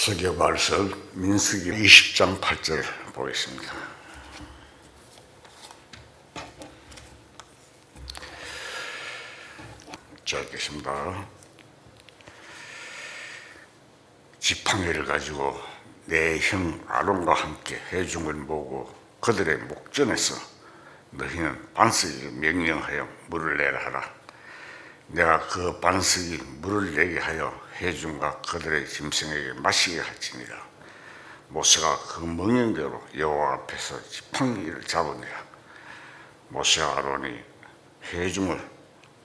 요소기의 말설 민수기 20장 8절 보겠습니다. 자, 읽겠습니다. 지팡이를 가지고 내 형 아론과 함께 회중을 모으고 그들의 목전에서 너희는 반석에게 명령하여 물을 내라 하라. 내가 그 반석이 물을 내게 하여 회중과 그들의 짐승에게 마시게 할지니라. 모세가 그 명령대로 여호와 앞에서 지팡이를 잡으니라. 모세와 아론이 회중을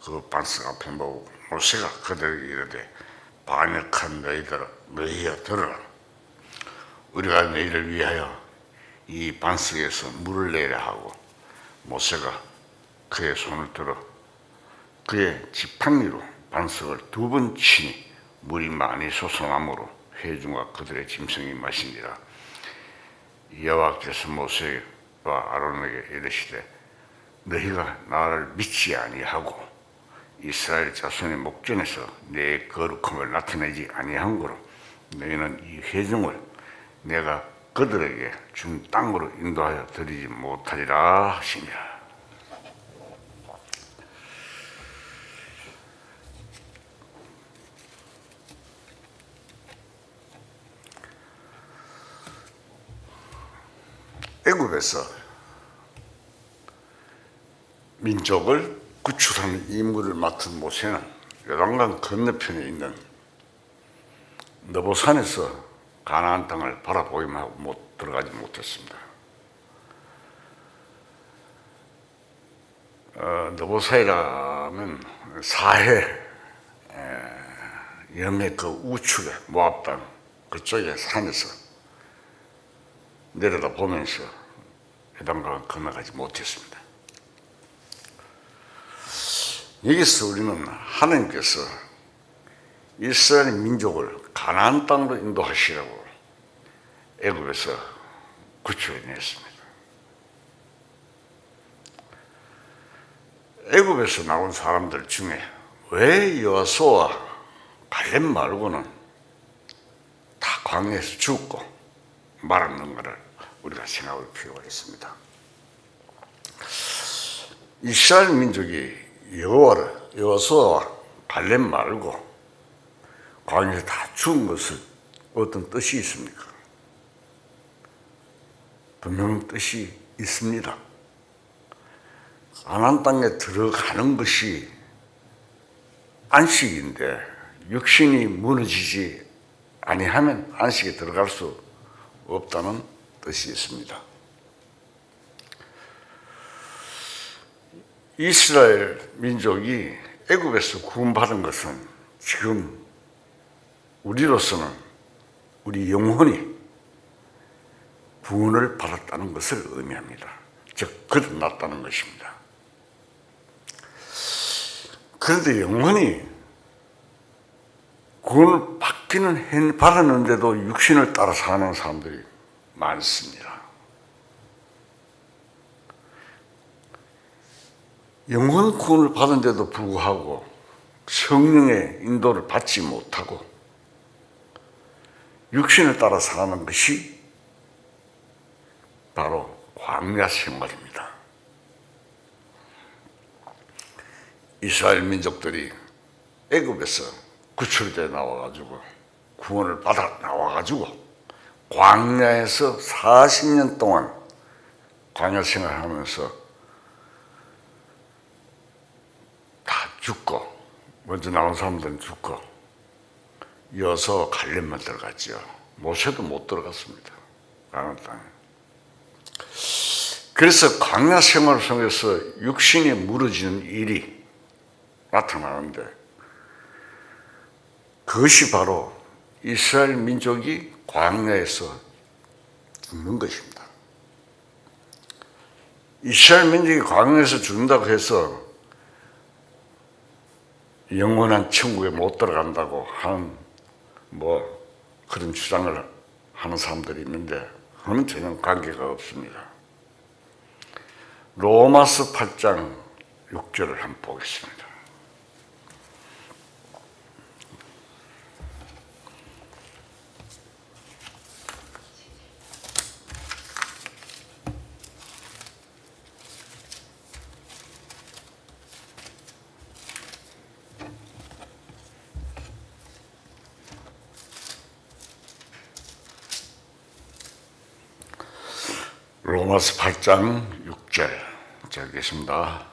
그 반석 앞에 모으고 모세가 그들에게 이르되 반역한 너희들아, 너희여 들으라. 우리가 너희를 위하여 이 반석에서 물을 내려 하고 모세가 그의 손을 들어 그의 지팡이로 반석을 2번 치니 물이 많이 솟아나므로 회중과 그들의 짐승이 마시니라. 여호와께서 모세와 아론에게 이르시되 너희가 나를 믿지 아니하고 이스라엘 자손의 목전에서 내 거룩함을 나타내지 아니한 거로 너희는 이 회중을 내가 그들에게 준 땅으로 인도하여 드리지 못하리라 하시니라. 애굽에서 민족을 구출하는 임무를 맡은 모세는 요단강 건너편에 있는 느보산에서 가나안 땅을 바라보기만 하고 들어가지 못했습니다. 느보산이라면 사해 염해 그 우측에 모압 땅 그쪽에 산에서 내려다 보면서 요단강을 건너가지 못했습니다. 여기서 우리는 하나님께서 이스라엘 민족을 가나안 땅으로 인도하시라고 애굽에서 구출해냈습니다. 애굽에서 나온 사람들 중에 왜 여호수아와 갈렙 말고는 다 광야에서 죽고 말았는가를 우리가 생각할 필요가 있습니다. 이스라엘 민족이 여호수아와 갈렙 말고 광야에서 다 죽은 것은 어떤 뜻이 있습니까? 분명 뜻이 있습니다. 가나안 땅에 들어가는 것이 안식인데 육신이 무너지지 아니하면 안식에 들어갈 수 없다는 뜻이 있습니다. 이스라엘 민족이 애굽에서 구원받은 것은 지금 우리로서는 우리 영혼이 구원을 받았다는 것을 의미합니다. 즉 거듭났다는 것입니다. 그런데 영혼이 구원을 받았는데도 육신을 따라 사는 사람들이 많습니다. 영혼 구원을 받은데도 불구하고 성령의 인도를 받지 못하고 육신을 따라 사는 것이 바로 광야 생활입니다. 이스라엘 민족들이 애굽에서 구출되어 나와가지고 구원을 받아 나와가지고 광야에서 40년 동안 광야 생활하면서 다 죽고 먼저 나온 사람들은 죽고 여호수아와 갈렙만 들어갔죠. 모세도 못 들어갔습니다. 가나안 땅에. 그래서 광야 생활을 통해서 육신이 무너지는 일이 나타나는데 그것이 바로 이스라엘 민족이 광야에서 죽는 것입니다. 이스라엘 민족이 광야에서 죽는다고 해서 영원한 천국에 못 들어간다고 하는 그런 주장을 하는 사람들이 있는데 그건 전혀 관계가 없습니다. 로마서 8장 6절을 한번 보겠습니다. 로마서 8장 6절 적겠습니다.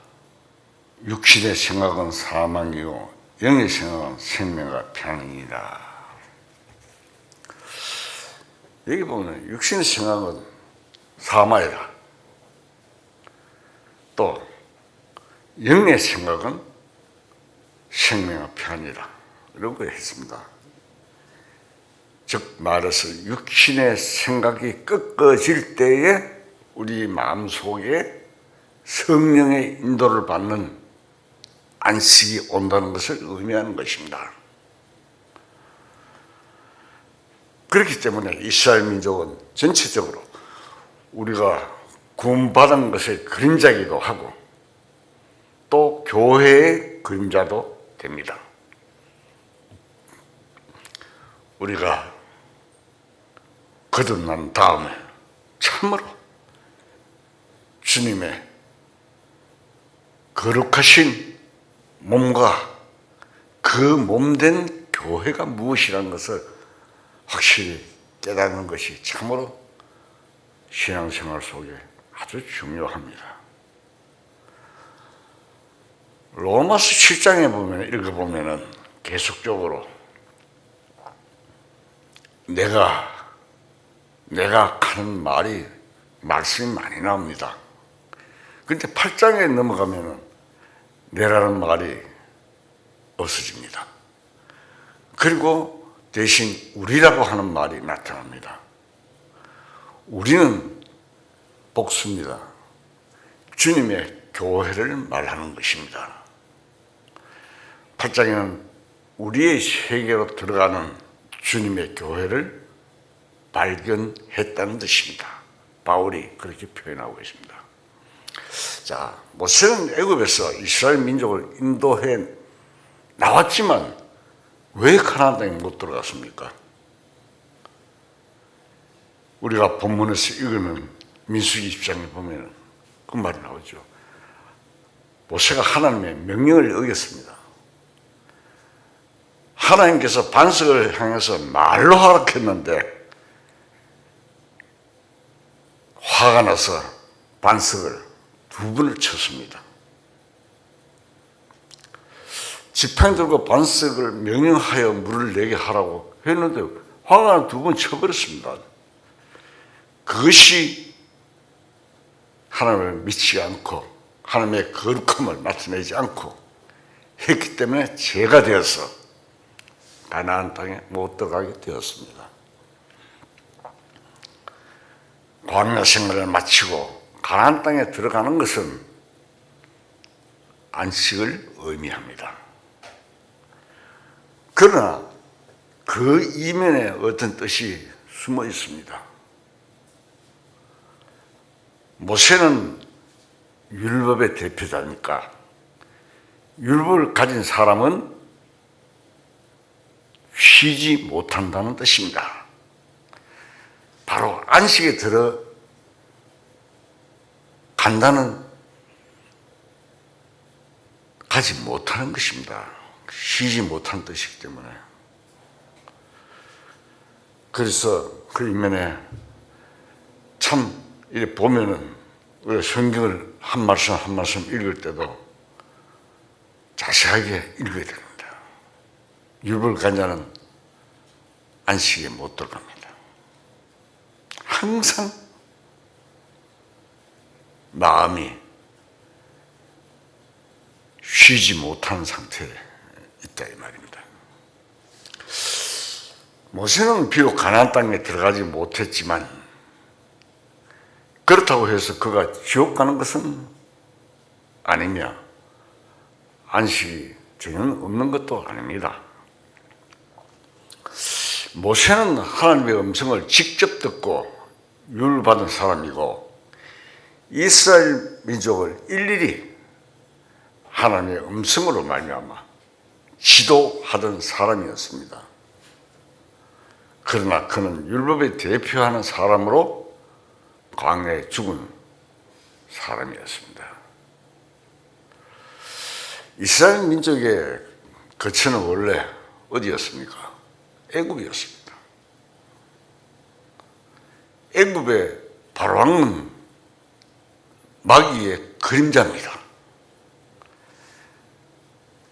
육신의 생각은 사망이요 영의 생각은 생명과 평안이다. 여기 보면 육신의 생각은 사망이다. 또 영의 생각은 생명과 평안이다. 이런 거 했습니다. 즉 말해서 육신의 생각이 꺾어질 때에 우리 마음속에 성령의 인도를 받는 안식이 온다는 것을 의미하는 것입니다. 그렇기 때문에 이스라엘 민족은 전체적으로 우리가 구원받은 것의 그림자이기도 하고 또 교회의 그림자도 됩니다. 우리가 거듭난 다음에 참으로 주님의 거룩하신 몸과 그 몸된 교회가 무엇이라는 것을 확실히 깨닫는 것이 참으로 신앙생활 속에 아주 중요합니다. 로마서 7장에 보면 읽어보면 계속적으로 내가 하는 말씀이 많이 나옵니다. 그런데 8장에 넘어가면 내라는 말이 없어집니다. 그리고 대신 우리라고 하는 말이 나타납니다. 우리는 복수입니다. 주님의 교회를 말하는 것입니다. 8장에는 우리의 세계로 들어가는 주님의 교회를 발견했다는 뜻입니다. 바울이 그렇게 표현하고 있습니다. 자, 모세는 애굽에서 이스라엘 민족을 인도해 나왔지만 왜 가나안 땅에 못 들어갔습니까? 우리가 본문에서 읽으면 민수기 20장에 보면 그 말이 나오죠. 모세가 하나님의 명령을 어겼습니다. 하나님께서 반석을 향해서 말로 하락했는데 화가 나서 반석을 2번을 쳤습니다. 지팡이 들고 반석을 명령하여 물을 내게 하라고 했는데 화가 나 2번 쳐버렸습니다. 그것이 하나님을 믿지 않고 하나님의 거룩함을 나타내지 않고 했기 때문에 죄가 되어서 가나안 땅에 못 들어가게 되었습니다. 광야 생활을 마치고 가나안 땅에 들어가는 것은 안식을 의미합니다. 그러나 그 이면에 어떤 뜻이 숨어 있습니다. 모세는 율법의 대표자니까 율법을 가진 사람은 쉬지 못한다는 뜻입니다. 바로 안식에 들어간다는 가지 못하는 것입니다. 쉬지 못한 뜻이기 때문에. 그래서 그 이면에 참 이렇게 보면은 우리가 성경을 한 말씀 한 말씀 읽을 때도 자세하게 읽어야 됩니다. 율법을 간 자는 안식에 못 들어갑니다. 항상 마음이 쉬지 못하는 상태에 있다 이 말입니다. 모세는 비록 가나안 땅에 들어가지 못했지만 그렇다고 해서 그가 지옥 가는 것은 아니며 안식이 전혀 없는 것도 아닙니다. 모세는 하나님의 음성을 직접 듣고 율받은 사람이고 이스라엘 민족을 일일이 하나님의 음성으로 말미암아 지도하던 사람이었습니다. 그러나 그는 율법에 대표하는 사람으로 광야에 죽은 사람이었습니다. 이스라엘 민족의 거처는 원래 어디였습니까? 애굽이었습니다. 애굽의 바로왕은 마귀의 그림자입니다.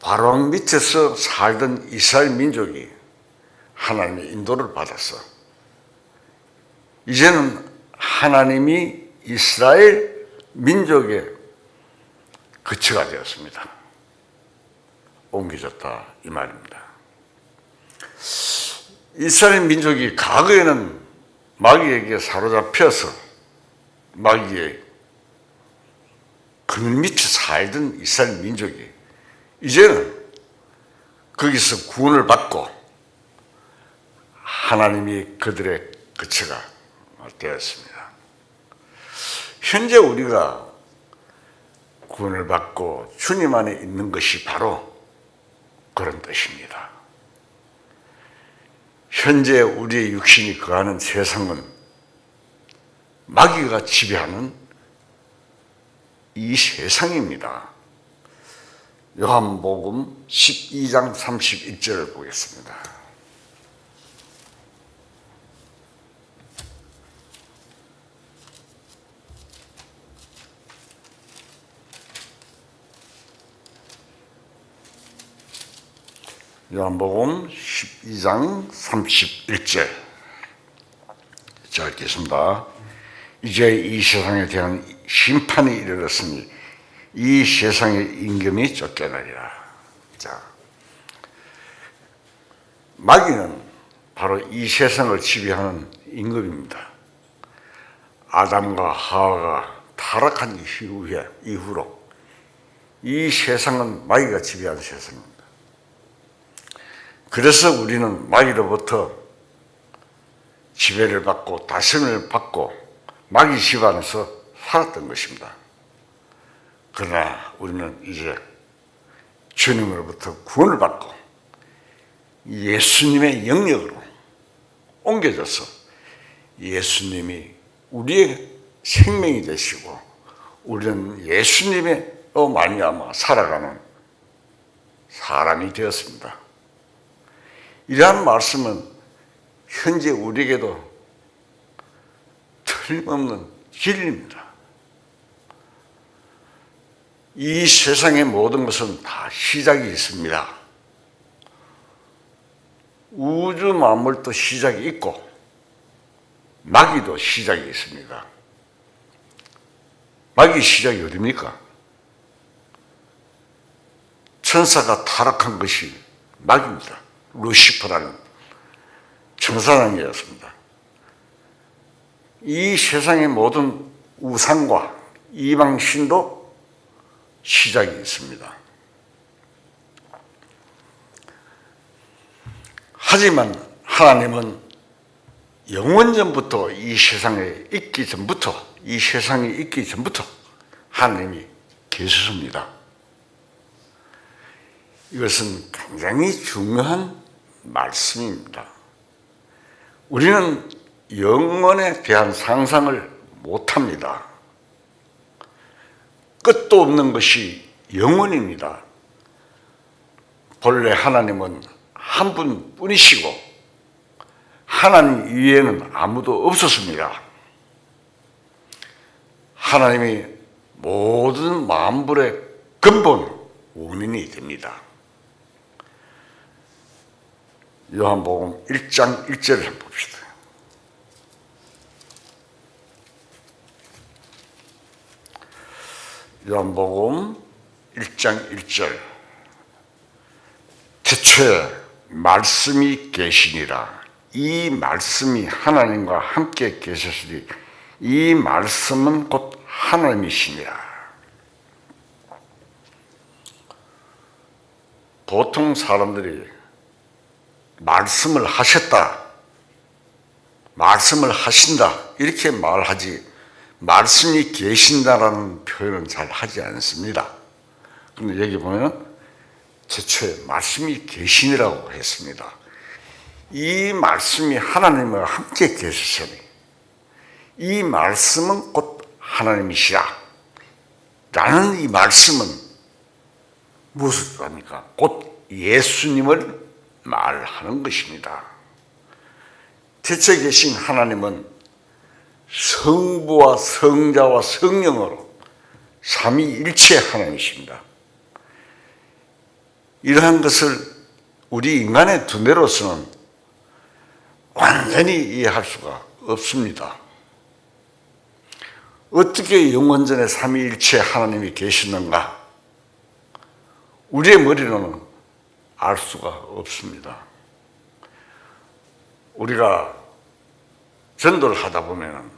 바로왕 밑에서 살던 이스라엘 민족이 하나님의 인도를 받아서 이제는 하나님이 이스라엘 민족의 거처가 되었습니다. 옮겨졌다 이 말입니다. 이스라엘 민족이 과거에는 마귀에게 사로잡혀서 마귀의 그늘 밑에 살던 이스라엘 민족이 이제는 거기서 구원을 받고 하나님이 그들의 거처가 되었습니다. 현재 우리가 구원을 받고 주님 안에 있는 것이 바로 그런 뜻입니다. 현재 우리의 육신이 거하는 세상은 마귀가 지배하는 이 세상입니다. 요한복음 12장 31절을 보겠습니다. 요한복음 12장 31절 자 읽겠습니다. 이제 이 세상에 대한 심판이 이르렀으니 이 세상의 임금이 쫓겨나리라. 자, 마귀는 바로 이 세상을 지배하는 임금입니다. 아담과 하와가 타락한 이후로 이 세상은 마귀가 지배하는 세상입니다. 그래서 우리는 마귀로부터 지배를 받고 다스림을 받고 마귀 집안에서 살았던 것입니다. 그러나 우리는 이제 주님으로부터 구원을 받고 예수님의 영역으로 옮겨져서 예수님이 우리의 생명이 되시고 우리는 예수님의 말미암아 살아가는 사람이 되었습니다. 이러한 말씀은 현재 우리에게도 틀림없는 진리입니다. 이 세상의 모든 것은 다 시작이 있습니다. 우주 만물도 시작이 있고 마귀도 시작이 있습니다. 마귀 시작이 어디입니까? 천사가 타락한 것이 마귀입니다. 루시퍼라는 천사장이었습니다. 이 세상의 모든 우상과 이방신도 시작이 있습니다. 하지만 하나님은 영원전부터 이 세상이 있기 전부터 하나님이 계셨습니다. 이것은 굉장히 중요한 말씀입니다. 우리는 영원에 대한 상상을 못합니다. 끝도 없는 것이 영원입니다. 본래 하나님은 한 분뿐이시고 하나님 이외에는 아무도 없었습니다. 하나님이 모든 만물의 근본 원인이 됩니다. 요한복음 1장 1절을 한번 봅시다. 요한복음 1장 1절 태초에 말씀이 계시니라. 이 말씀이 하나님과 함께 계셨으니 이 말씀은 곧 하나님이시니라. 보통 사람들이 말씀을 하셨다, 말씀을 하신다 이렇게 말하지 말씀이 계신다라는 표현은 잘 하지 않습니다. 그런데 여기 보면 태초에 말씀이 계시니라고 했습니다. 이 말씀이 하나님과 함께 계시니 이 말씀은 곧 하나님이시라 라는 이 말씀은 무엇을 합니까? 곧 예수님을 말하는 것입니다. 태초에 계신 하나님은 성부와 성자와 성령으로 삼위일체 하나님이십니다. 이러한 것을 우리 인간의 두뇌로서는 완전히 이해할 수가 없습니다. 어떻게 영원전에 삼위일체 하나님이 계시는가? 우리의 머리로는 알 수가 없습니다. 우리가 전도를 하다 보면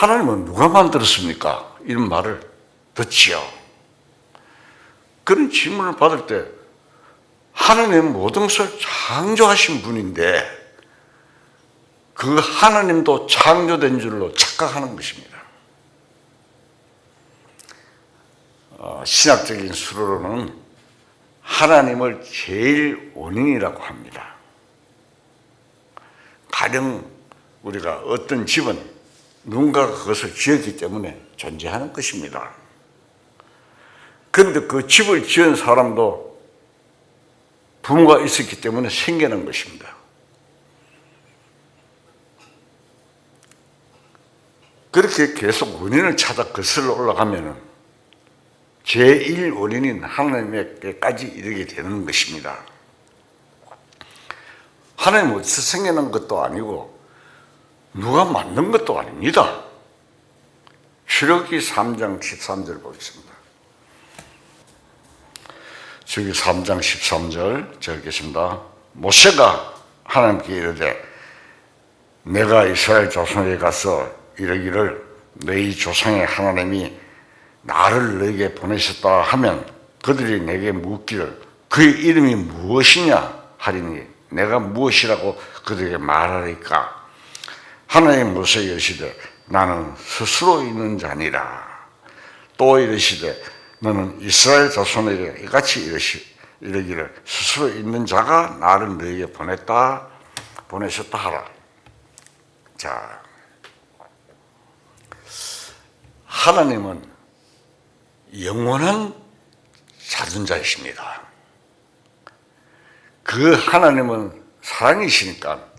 하나님은 누가 만들었습니까? 이런 말을 듣지요. 그런 질문을 받을 때 하나님은 모든 것을 창조하신 분인데 그 하나님도 창조된 줄로 착각하는 것입니다. 신학적인 수로로는 하나님을 제일 원인이라고 합니다. 가령 우리가 어떤 집은 누군가가 그것을 지었기 때문에 존재하는 것입니다. 그런데 그 집을 지은 사람도 부모가 있었기 때문에 생겨난 것입니다. 그렇게 계속 원인을 찾아 거슬러 올라가면 제1원인인 하나님에게까지 이르게 되는 것입니다. 하나님 어디서 생겨난 것도 아니고 누가 만든 것도 아닙니다. 출애굽기 3장 13절 보겠습니다. 출애굽기 3장 13절 제가 읽겠습니다. 모세가 하나님께 이르되 내가 이스라엘 자손에게 가서 이르기를 너희 조상의 하나님이 나를 너에게 보내셨다 하면 그들이 내게 묻기를 그의 이름이 무엇이냐 하리니 내가 무엇이라고 그들에게 말하리까? 하나님 모세에게 이르시되 나는 스스로 있는 자니라. 또 이르시되 너는 이스라엘 자손에게 이같이 이르기를 스스로 있는 자가 나를 너에게 보내셨다 하라. 자, 하나님은 영원한 자존자이십니다. 그 하나님은 사랑이시니까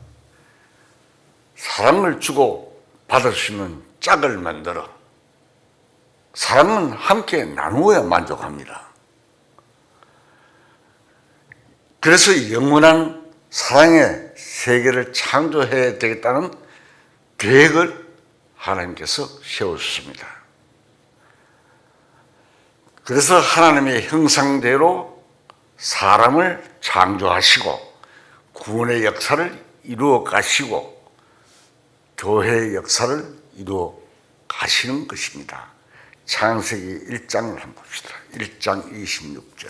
사랑을 주고 받을 수 있는 짝을 만들어 사랑은 함께 나누어야 만족합니다. 그래서 영원한 사랑의 세계를 창조해야 되겠다는 계획을 하나님께서 세우셨습니다. 그래서 하나님의 형상대로 사람을 창조하시고 구원의 역사를 이루어 가시고 교회의 역사를 이루어 가시는 것입니다. 창세기 1장을 한번 봅시다. 1장 26절.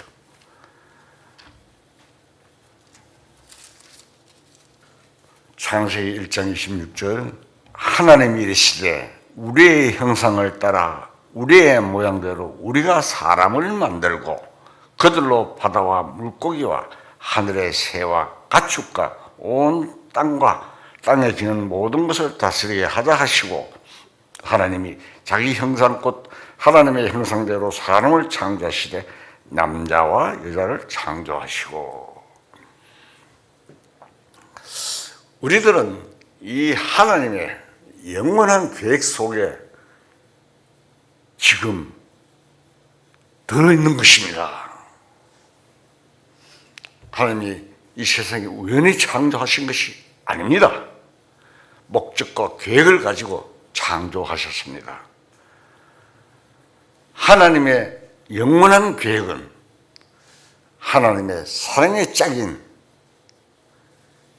창세기 1장 26절. 하나님이 이르시되 우리의 형상을 따라 우리의 모양대로 우리가 사람을 만들고 그들로 바다와 물고기와 하늘의 새와 가축과 온 땅과 땅에 기는 모든 것을 다스리게 하자 하시고 하나님이 자기 형상 곧 하나님의 형상대로 사람을 창조하시되 남자와 여자를 창조하시고. 우리들은 이 하나님의 영원한 계획 속에 지금 들어있는 것입니다. 하나님이 이 세상에 우연히 창조하신 것이 아닙니다. 목적과 계획을 가지고 창조하셨습니다. 하나님의 영원한 계획은 하나님의 사랑의 짝인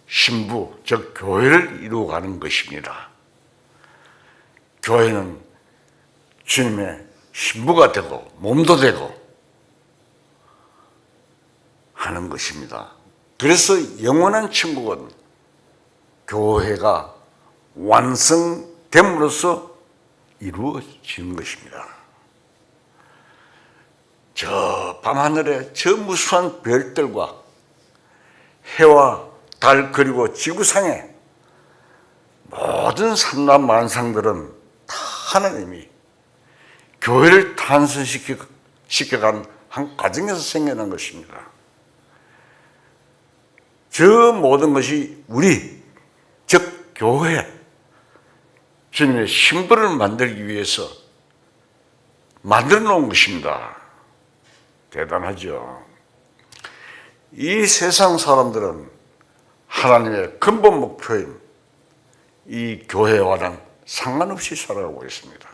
신부, 즉 교회를 이루어가는 것입니다. 교회는 주님의 신부가 되고 몸도 되고 하는 것입니다. 그래서 영원한 천국은 교회가 완성됨으로써 이루어지는 것입니다. 저 밤하늘에 저 무수한 별들과 해와 달 그리고 지구상의 모든 산란만상들은 다 하나님이 교회를 탄생시켜간 한 과정에서 생겨난 것입니다. 저 모든 것이 우리, 즉 교회, 주님의 신부를 만들기 위해서 만들어 놓은 것입니다. 대단하죠. 이 세상 사람들은 하나님의 근본 목표인 이 교회와는 상관없이 살아가고 있습니다.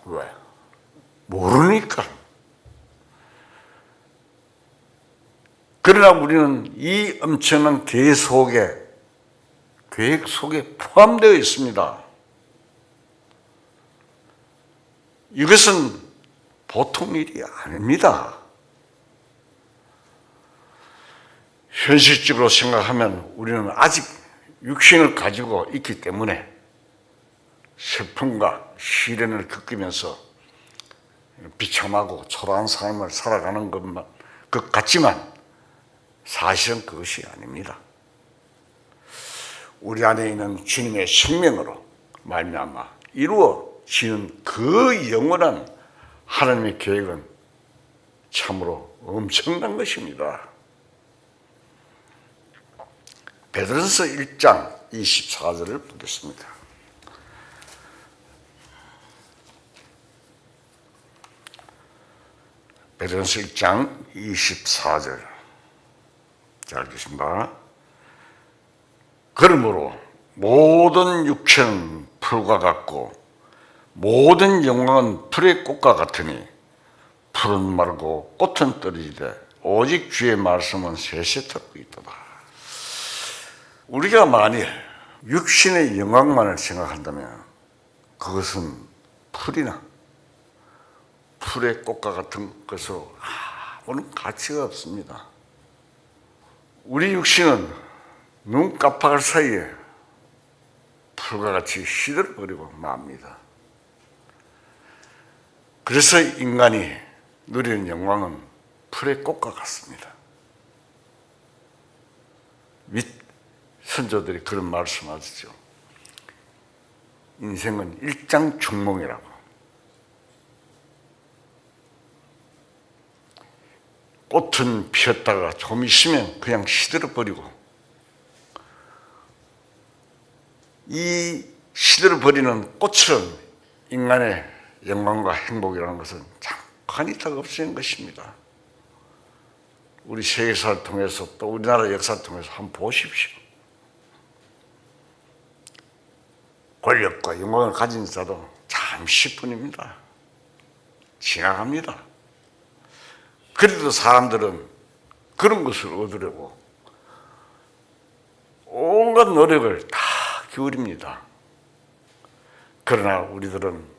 왜? 모르니까. 그러나 우리는 이 엄청난 계획 속에 포함되어 있습니다. 이것은 보통 일이 아닙니다. 현실적으로 생각하면 우리는 아직 육신을 가지고 있기 때문에 슬픔과 시련을 겪으면서 비참하고 초라한 삶을 살아가는 것 같지만 사실은 그것이 아닙니다. 우리 안에 있는 주님의 생명으로 말미암아 이루어지는 그 영원한 하나님의 계획은 참으로 엄청난 것입니다. 베드로전서 1장 24절을 보겠습니다. 베드로전서 1장 24절. 잘 읽겠습니다. 그러므로 모든 육체는 풀과 같고 모든 영광은 풀의 꽃과 같으니 풀은 마르고 꽃은 떨어지되 오직 주의 말씀은 세세토록 있도다. 우리가 만일 육신의 영광만을 생각한다면 그것은 풀이나 풀의 꽃과 같은 것으로 아무런 가치가 없습니다. 우리 육신은 눈 깜빡할 사이에 풀과 같이 시들어버리고 맙니다. 그래서 인간이 누리는 영광은 풀의 꽃과 같습니다. 밑 선조들이 그런 말씀하시죠. 인생은 일장중몽이라고. 꽃은 피었다가 좀 있으면 그냥 시들어버리고 이 시들어버리는 꽃처럼 인간의 영광과 행복이라는 것은 잠깐 있다가 없어진 것입니다. 우리 세계사를 통해서 또 우리나라 역사를 통해서 한번 보십시오. 권력과 영광을 가진 자도 잠시뿐입니다. 지나갑니다. 그래도 사람들은 그런 것을 얻으려고 온갖 노력을 다 기울입니다. 그러나 우리들은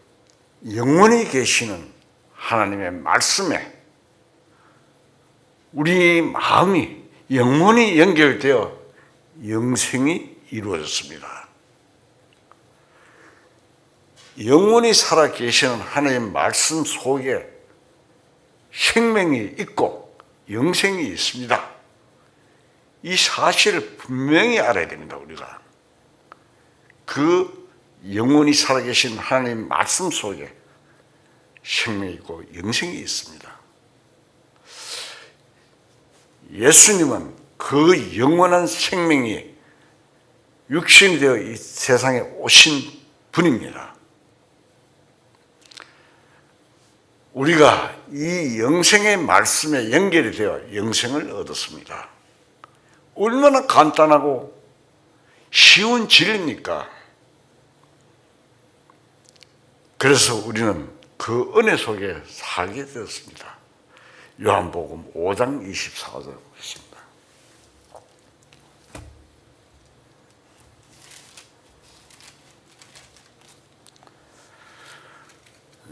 영원히 계시는 하나님의 말씀에 우리 마음이 영원히 연결되어 영생이 이루어졌습니다. 영원히 살아계시는 하나님의 말씀 속에 생명이 있고 영생이 있습니다. 이 사실을 분명히 알아야 됩니다. 우리가 그 영원히 살아계신 하나님 말씀 속에 생명이 있고 영생이 있습니다. 예수님은 그 영원한 생명이 육신이 되어 이 세상에 오신 분입니다. 우리가 이 영생의 말씀에 연결이 되어 영생을 얻었습니다. 얼마나 간단하고 쉬운 진리입니까? 그래서 우리는 그 은혜 속에 살게 되었습니다. 요한복음 5장 24절 보겠습니다.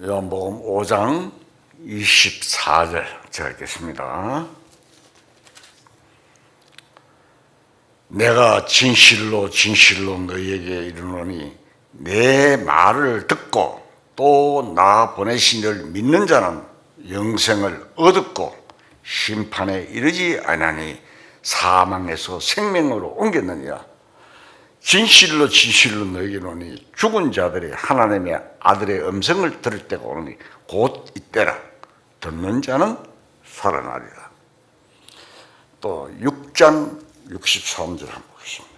요한복음 5장 24절 제가 읽겠습니다. 내가 진실로 진실로 너희에게 이르노니 내 말을 듣고 또 나 보내신 이를 믿는 자는 영생을 얻었고 심판에 이르지 아니하니 사망에서 생명으로 옮겼느니라. 진실로 진실로 너희에게 이르노니 죽은 자들이 하나님의 아들의 음성을 들을 때가 오니 곧 이때라. 듣는 자는 살아나리라. 또 6장 63절 한번 보겠습니다.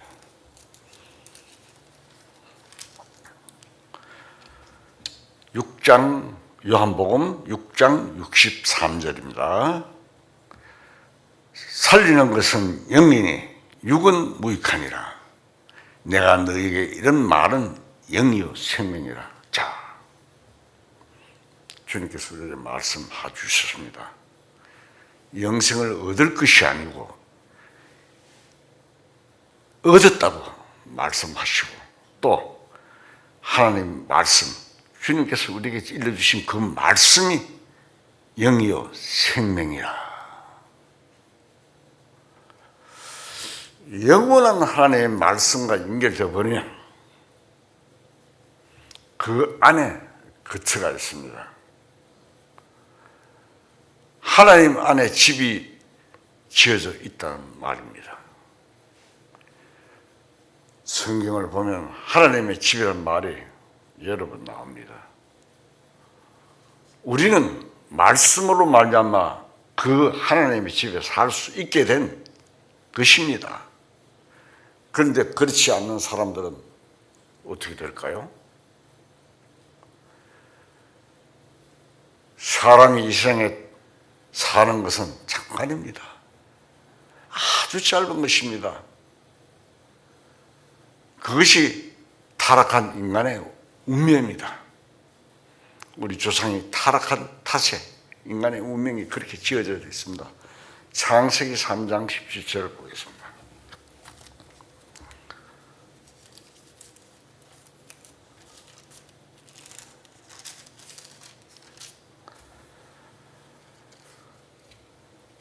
6장 요한복음 6장 63절입니다. 살리는 것은 영이니 육은 무익하니라. 내가 너에게 이런 말은 영이요 생명이라. 자, 주님께서 우리에게 말씀해 주셨습니다. 영생을 얻을 것이 아니고 얻었다고 말씀하시고, 또 하나님 말씀, 주님께서 우리에게 일러주신 그 말씀이 영이요 생명이라. 영원한 하나님의 말씀과 연결되어 버리면 그 안에 거처가 있습니다. 하나님 안에 집이 지어져 있다는 말입니다. 성경을 보면 하나님의 집이라는 말이 여러 번 나옵니다. 우리는 말씀으로 말미암아 그 하나님의 집에 살 수 있게 된 것입니다. 그런데 그렇지 않는 사람들은 어떻게 될까요? 사람이 이 세상에 사는 것은 잠깐입니다. 아주 짧은 것입니다. 그것이 타락한 인간의 운명입니다. 우리 조상이 타락한 탓에 인간의 운명이 그렇게 지어져 있습니다. 창세기 3장 17절을 보겠습니다.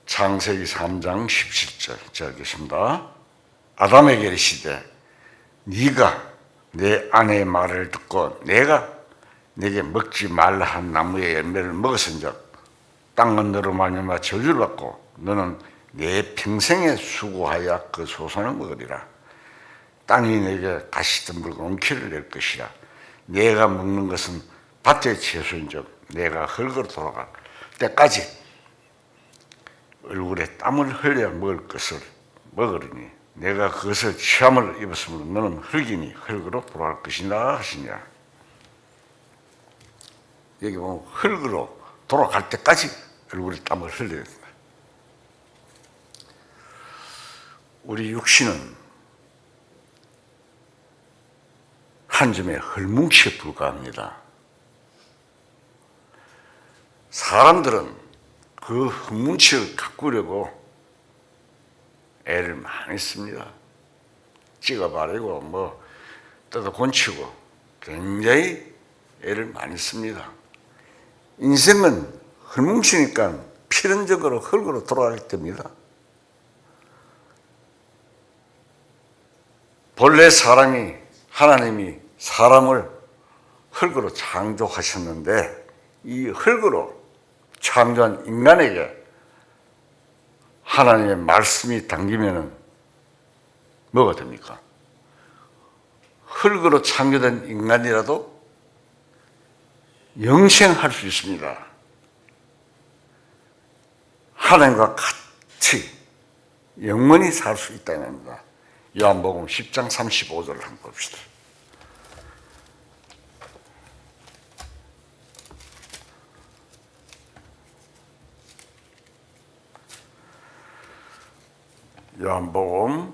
창세기 3장 17절 제가 읽겠습니다. 아담에게 이르시되 네가 내 아내의 말을 듣고 내가 네게 먹지 말라 한 나무의 열매를 먹었은즉 땅은 너로 말미암아 저주를 받고 너는 내 평생에 수고하여 그 소산을 먹으리라. 땅이 내게 가시덤불과 옹키를 낼 것이라. 내가 먹는 것은 밭의 채소인즉 내가 흙으로 돌아갈 때까지 얼굴에 땀을 흘려 먹을 것을 먹으리니 내가 그것을 취함을 입었으므로 너는 흙이니 흙으로 돌아갈 것이라 하시니라. 여기 보면 흙으로 돌아갈 때까지 얼굴에 땀을 흘려야 된다. 우리 육신은 한 점의 흙뭉치에 불과합니다. 사람들은 그 흙뭉치를 가꾸려고 애를 많이 씁니다. 찍어바르고 뭐 뜯어 곤치고 굉장히 애를 많이 씁니다. 인생은 흙뭉치니까 필연적으로 흙으로 돌아가게 됩니다. 본래 하나님이 사람을 흙으로 창조하셨는데 이 흙으로 창조한 인간에게 하나님의 말씀이 당기면은 뭐가 됩니까? 흙으로 창조된 인간이라도 영생할 수 있습니다. 하나님과 같이 영원히 살 수 있다는 겁니다. 요한복음 10장 35절을 한번 봅시다. 요한복음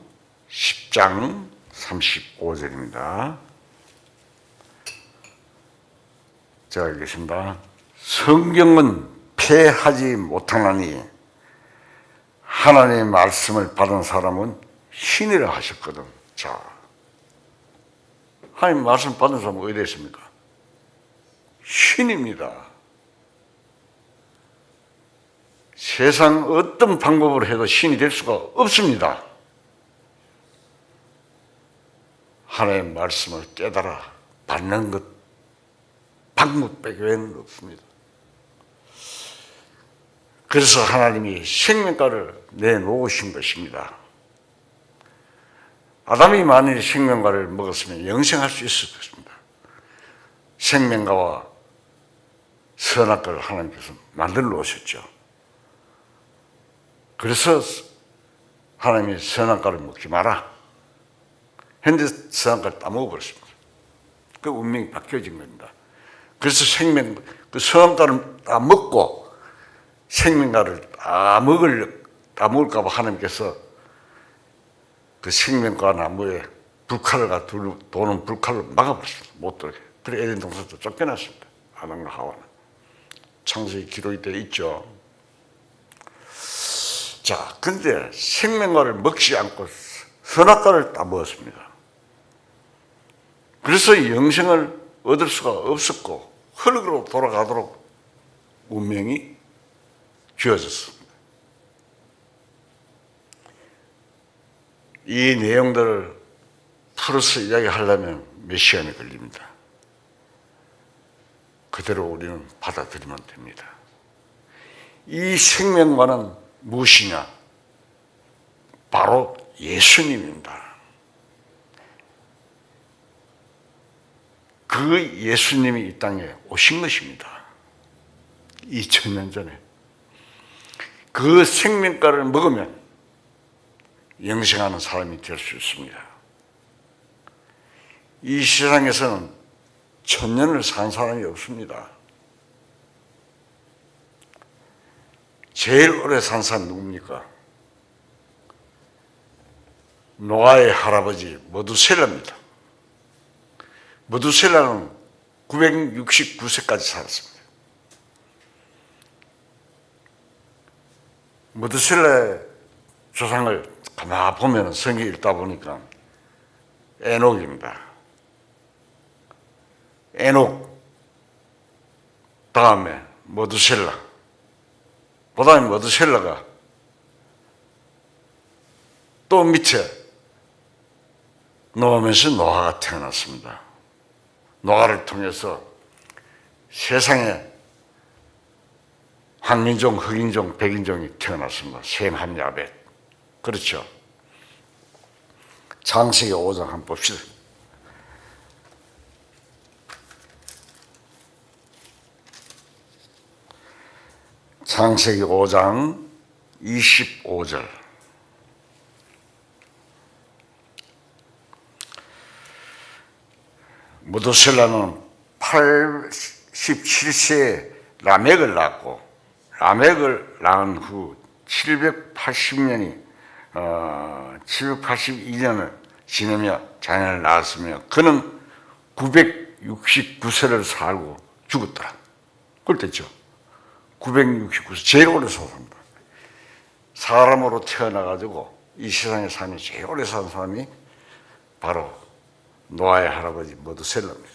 10장 35절입니다. 제가 읽겠습니다. 성경은 폐하지 못하나니 하나님의 말씀을 받은 사람은 신이라 하셨거든. 자, 하나님 말씀 받은 사람은 어디 있습니까? 신입니다. 세상 어떤 방법으로 해도 신이 될 수가 없습니다. 하나님의 말씀을 깨달아 받는 것 방법 외에는 없습니다. 그래서 하나님이 생명과를 내놓으신 것입니다. 아담이 만일 생명과를 먹었으면 영생할 수 있을 것입니다. 생명과와 선악과를 하나님께서 만들어 놓으셨죠. 그래서 하나님이 선악과를 먹지 마라. 현재 선악과를 다 먹어버렸습니다. 그 운명이 바뀌어진 겁니다. 그래서 그 선악과를 다 먹고 생명과를 다 먹을까 봐 하나님께서 그 생명과 나무에 불칼을 도는 불칼을 막아버렸습니다. 못 들게. 그래 에덴 동산도 쫓겨났습니다. 아담과 하와는. 창세기 기록이 되어 있죠. 자, 근데 생명과를 먹지 않고 선악과를 다 먹었습니다. 그래서 영생을 얻을 수가 없었고 흙으로 돌아가도록 운명이 주어졌습니다. 이 내용들을 풀어서 이야기하려면 몇 시간이 걸립니다. 그대로 우리는 받아들이면 됩니다. 이 생명과는 무엇이냐? 바로 예수님입니다. 그 예수님이 이 땅에 오신 것입니다. 2000년 전에. 그 생명과를 먹으면 영생하는 사람이 될 수 있습니다. 이 세상에서는 1000년을 산 사람이 없습니다. 제일 오래 산 사람 누굽니까? 노아의 할아버지 머두셀라입니다. 머두셀라는 969세까지 살았습니다. 머두셀라의 조상을 가만 보면 성경 읽다 보니까 에녹입니다. 에녹 다음에 머두셀라, 그 다음에 머두셀라가 또 밑에 놓으면서 노아가 태어났습니다. 노아를 통해서 세상에 황인종, 흑인종, 백인종이 태어났습니다. 셈, 함, 야벳. 그렇죠. 창세기 5장 한번 봅시다. 창세기 5장 25절. 무두셀라는 87세에 라멕을 낳았고, 라멕을 낳은 후 782년을 지내며 자녀를 낳았으며 그는 969세를 살고 죽었더라. 그랬죠. 969세, 제일 오래 살았습니다. 사람으로 태어나가지고 이 세상에 사는 제일 오래 산 사람이 바로 노아의 할아버지 머두셀라입니다.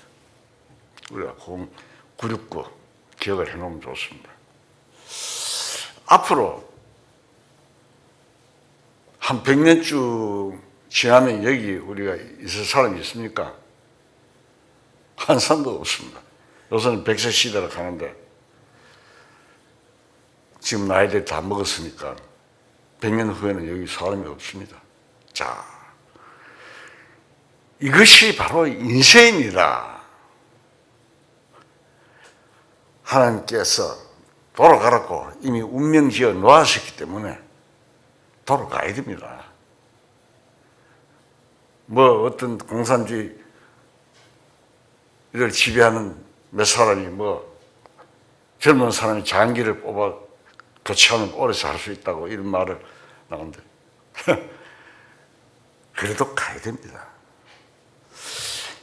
우리가 969 기억을 해놓으면 좋습니다. 앞으로 한 100년쯤 지나면 여기 우리가 있을 사람이 있습니까? 한 사람도 없습니다. 요새는 100세 시대로 가는데 지금 나이들 다 먹었으니까 100년 후에는 여기 사람이 없습니다. 자, 이것이 바로 인생입니다. 하나님께서 돌아가라고 이미 운명 지어 놓으셨기 때문에 돌아가야 됩니다. 뭐 어떤 공산주의를 지배하는 몇 사람이 젊은 사람이 장기를 뽑아 교체하면 오래 살 수 있다고 이런 말을 나오는데 그래도 가야 됩니다.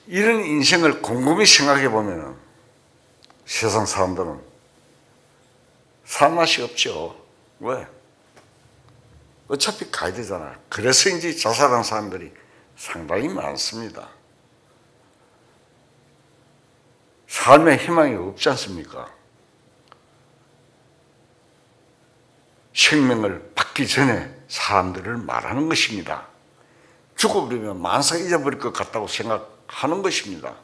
이런 인생을 곰곰이 생각해 보면 세상 사람들은 살 맛이 없죠. 왜? 어차피 가야 되잖아요. 그래서인지 자살한 사람들이 상당히 많습니다. 삶의 희망이 없지 않습니까? 생명을 받기 전에 사람들을 말하는 것입니다. 죽어버리면 만사 잊어버릴 것 같다고 생각하는 것입니다.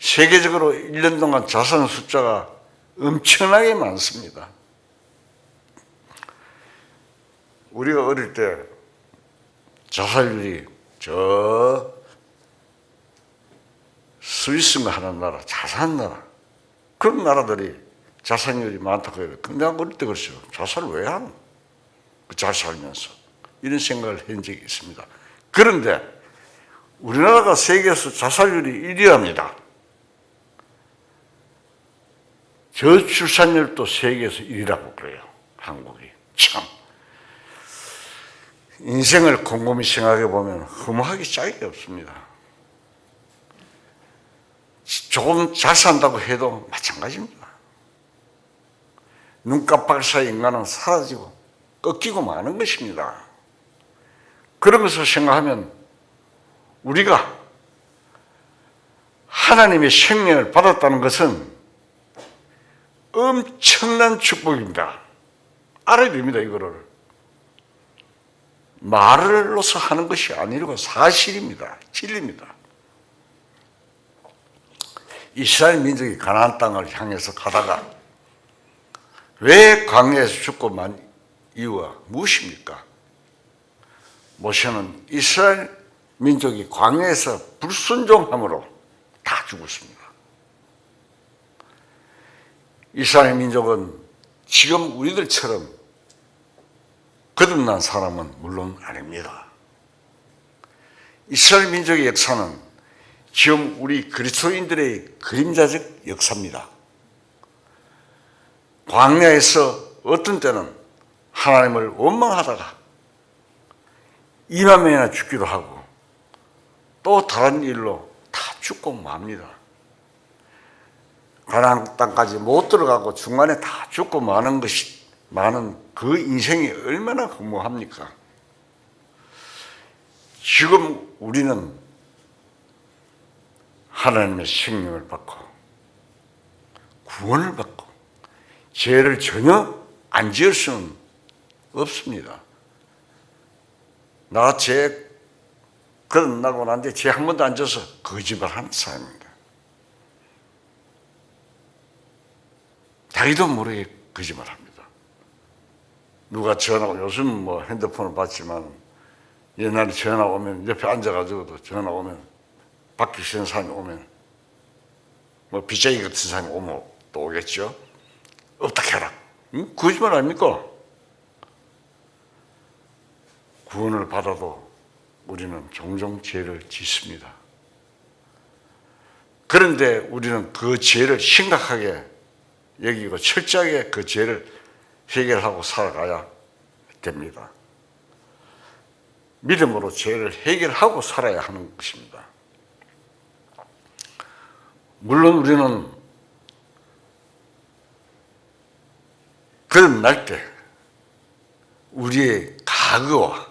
세계적으로 1년 동안 자살 숫자가 엄청나게 많습니다. 우리가 어릴 때 자살률이 스위스인가 하는 나라, 잘 사는 나라, 그런 나라들이 자살률이 많다고 해요. 근데 내가 어릴 때 그랬어요. 자살을 왜 하노? 잘 살면서. 이런 생각을 한 적이 있습니다. 그런데 우리나라가 세계에서 자살률이 1위랍니다. 저출산율도 세계에서 1위라고 그래요. 한국이. 참 인생을 곰곰이 생각해 보면 허무하기 짝이 없습니다. 조금 잘 산다고 해도 마찬가지입니다. 눈깜빡 사이 인간은 사라지고 꺾이고 마는 것입니다. 그런 것을 생각하면 우리가 하나님의 생명을 받았다는 것은 엄청난 축복입니다. 알아야 됩니다. 이거를 말로서 하는 것이 아니고 사실입니다. 진리입니다. 이스라엘 민족이 가나안 땅을 향해서 가다가 왜 광야에서 죽고 만 이유가 무엇입니까? 모세는 이스라엘 민족이 광야에서 불순종함으로 다 죽었습니다. 이스라엘 민족은 지금 우리들처럼 거듭난 사람은 물론 아닙니다. 이스라엘 민족의 역사는 지금 우리 그리스도인들의 그림자적 역사입니다. 광야에서 어떤 때는 하나님을 원망하다가 2만 명이나 죽기도 하고 또 다른 일로 다 죽고 맙니다. 가나안 땅까지 못 들어가고 중간에 다 죽고 마는 그 인생이 얼마나 허무합니까? 지금 우리는 하나님의 생명을 받고 구원을 받고 죄를 전혀 안 지을 수는 없습니다. 나 죄 거듭나고 난데 죄 한 번도 안 져서 거짓말하는 사람입니다. 자기도 모르게 거짓말합니다. 누가 전화, 요즘 뭐 핸드폰을 받지만 옛날에 전화 오면 옆에 앉아가지고도 전화 오면 받기 싫은 사람이 오면 뭐 빗자기 같은 사람이 오면 또 오겠죠. 어떻게 하라. 거짓말 아닙니까? 구원을 받아도 우리는 종종 죄를 짓습니다. 그런데 우리는 그 죄를 심각하게 여기고 철저하게 그 죄를 해결하고 살아가야 됩니다. 믿음으로 죄를 해결하고 살아야 하는 것입니다. 물론 우리는 거듭날 때 우리의 과거와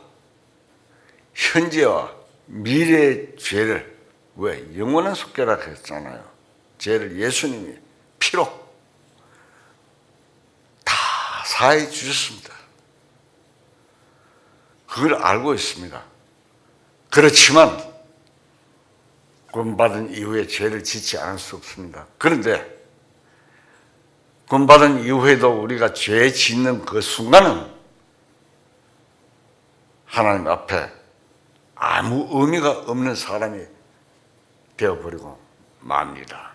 현재와 미래의 죄를 왜 영원한 속죄라고 했잖아요. 죄를 예수님이 피로 다 사해 주셨습니다. 그걸 알고 있습니다. 그렇지만 구원받은 이후에 죄를 짓지 않을 수 없습니다. 그런데 구원받은 이후에도 우리가 죄 짓는 그 순간은 하나님 앞에 아무 의미가 없는 사람이 되어버리고 맙니다.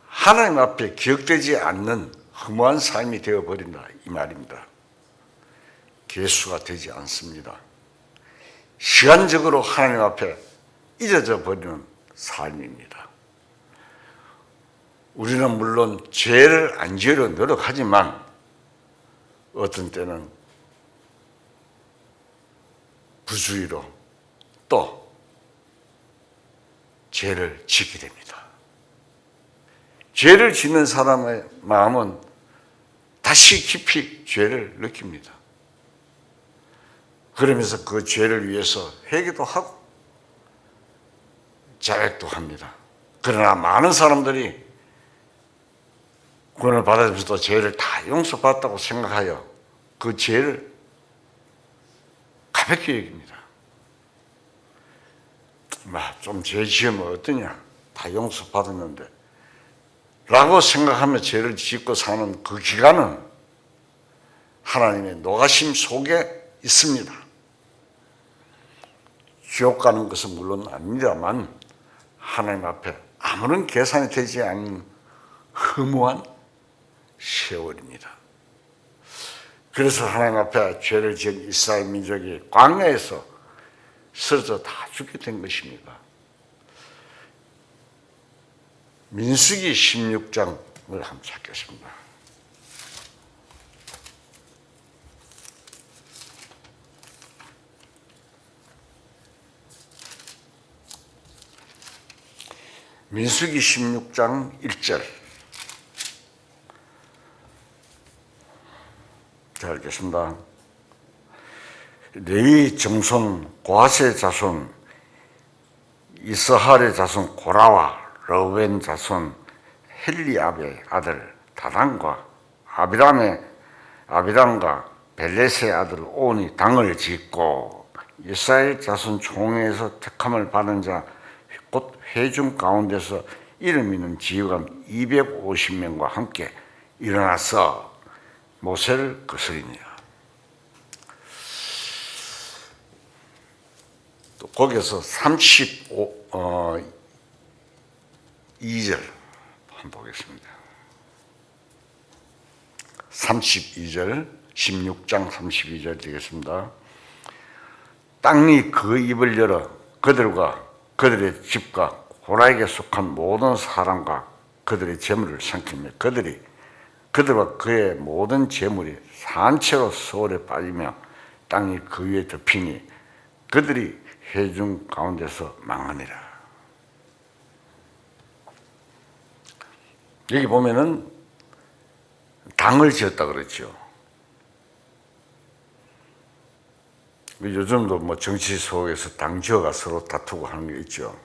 하나님 앞에 기억되지 않는 허무한 삶이 되어버린다 이 말입니다. 계수가 되지 않습니다. 시간적으로 하나님 앞에 잊어져 버리는 삶입니다. 우리는 물론 죄를 안 지으려 노력하지만 어떤 때는 부주의로 또 죄를 짓게 됩니다. 죄를 짓는 사람의 마음은 다시 깊이 죄를 느낍니다. 그러면서 그 죄를 위해서 회개도 하고 자백도 합니다. 그러나 많은 사람들이 구원을 받아들면서도 죄를 다 용서받았다고 생각하여 그 죄를 가볍게 여깁니다. 좀 죄 지으면 어떠냐? 다 용서받았는데 라고 생각하며 죄를 짓고 사는 그 기간은 하나님의 노가심 속에 있습니다. 지옥 가는 것은 물론 아닙니다만 하나님 앞에 아무런 계산이 되지 않는 허무한 세월입니다. 그래서 하나님 앞에 죄를 지은 이스라엘 민족이 광야에서 쓰러져 다 죽게 된 것입니다. 민수기 16장 한번 찾겠습니다. 민수기 16장 1절. 자, 읽겠습니다. 레위 정손 고하세 자손 이스할의 자손 고라와 러벤 자손 헬리압의 아들 다단과 아비람과 벨렛의 아들 온이 당을 짓고 이스라엘 자손 총회에서 택함을 받은 자 곧 회중 가운데서 이름 있는 지휘관 250명과 함께 일어나서 모세를 거스리니라. 또 거기서 32절 한번 보겠습니다. 32절 16장 32절 되겠습니다. 땅이 그 입을 열어 그들과 그들의 집과 고라에게 속한 모든 사람과 그들의 재물을 삼키며 그들과 그의 모든 재물이 산채로 서울에 빠지며 땅이 그 위에 덮이니 그들이 회중 가운데서 망하니라. 여기 보면은 당을 지었다 그랬죠. 요즘도 뭐 정치 속에서 당 지어가 서로 다투고 하는 게 있죠.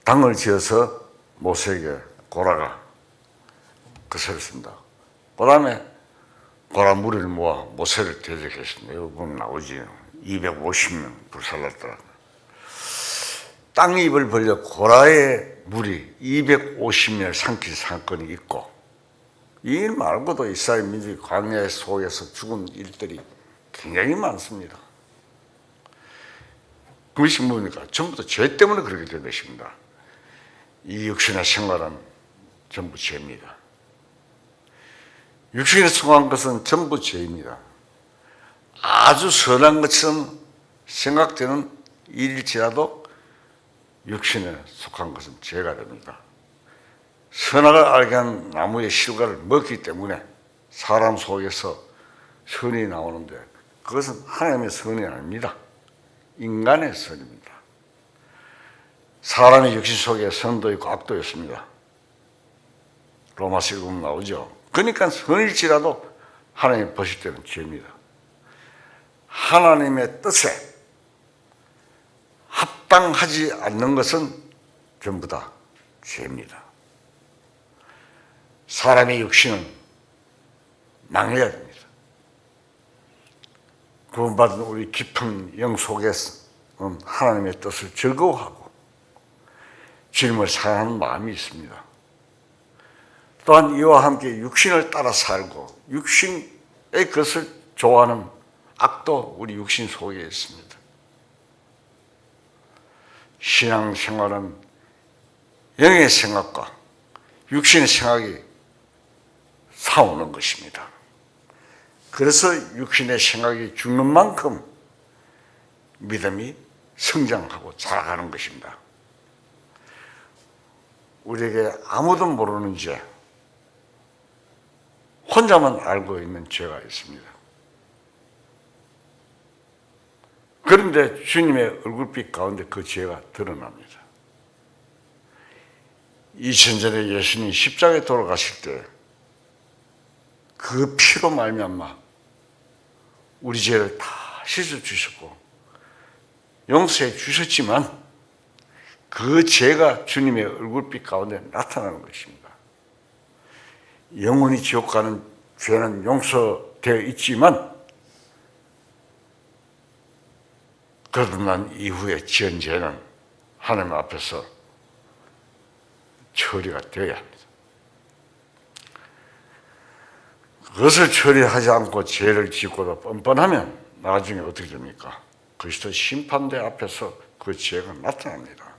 당을 지어서 모세에게 고라가 거스렸습니다. 그 다음에 고라 무리를 모아 모세를 대적했습니다. 여기 보면 나오지. 250명 불살랐더라. 땅 입을 벌려 고라의 무리 250명을 삼킨 사건이 있고, 이 일 말고도 이스라엘 민족이 광야 속에서 죽은 일들이 굉장히 많습니다. 그것이 뭡니까? 전부 다 죄 때문에 그렇게 된 것입니다. 이 육신의 생활은 전부 죄입니다. 육신에 속한 것은 전부 죄입니다. 아주 선한 것처럼 생각되는 일일지라도 육신에 속한 것은 죄가 됩니다. 선악을 알게 한 나무의 실과를 먹기 때문에 사람 속에서 선이 나오는데 그것은 하나님의 선이 아닙니다. 인간의 선입니다. 사람의 육신 속에 선도 있고 악도 있습니다. 로마서에 보면 나오죠. 그러니까 선일지라도 하나님의 버실 때는 죄입니다. 하나님의 뜻에 합당하지 않는 것은 전부 다 죄입니다. 사람의 육신은 망해야 됩니다. 구원받은 우리 깊은 영 속에서 하나님의 뜻을 즐거워하고 주님을 사랑하는 마음이 있습니다. 또한 이와 함께 육신을 따라 살고 육신의 것을 좋아하는 악도 우리 육신 속에 있습니다. 신앙생활은 영의 생각과 육신의 생각이 싸우는 것입니다. 그래서 육신의 생각이 죽는 만큼 믿음이 성장하고 자라가는 것입니다. 우리에게 아무도 모르는 죄, 혼자만 알고 있는 죄가 있습니다. 그런데 주님의 얼굴빛 가운데 그 죄가 드러납니다. 2000전에 예수님이 십자가에 돌아가실 때 그 피로 말미암아 우리 죄를 다 씻어 주셨고 용서해 주셨지만 그 죄가 주님의 얼굴빛 가운데 나타나는 것입니다. 영원히 지옥 가는 죄는 용서되어 있지만 거듭난 이후에 지은 죄는 하나님 앞에서 처리가 되어야 합니다. 그것을 처리하지 않고 죄를 짓고도 뻔뻔하면 나중에 어떻게 됩니까? 그리스도 심판대 앞에서 그 죄가 나타납니다.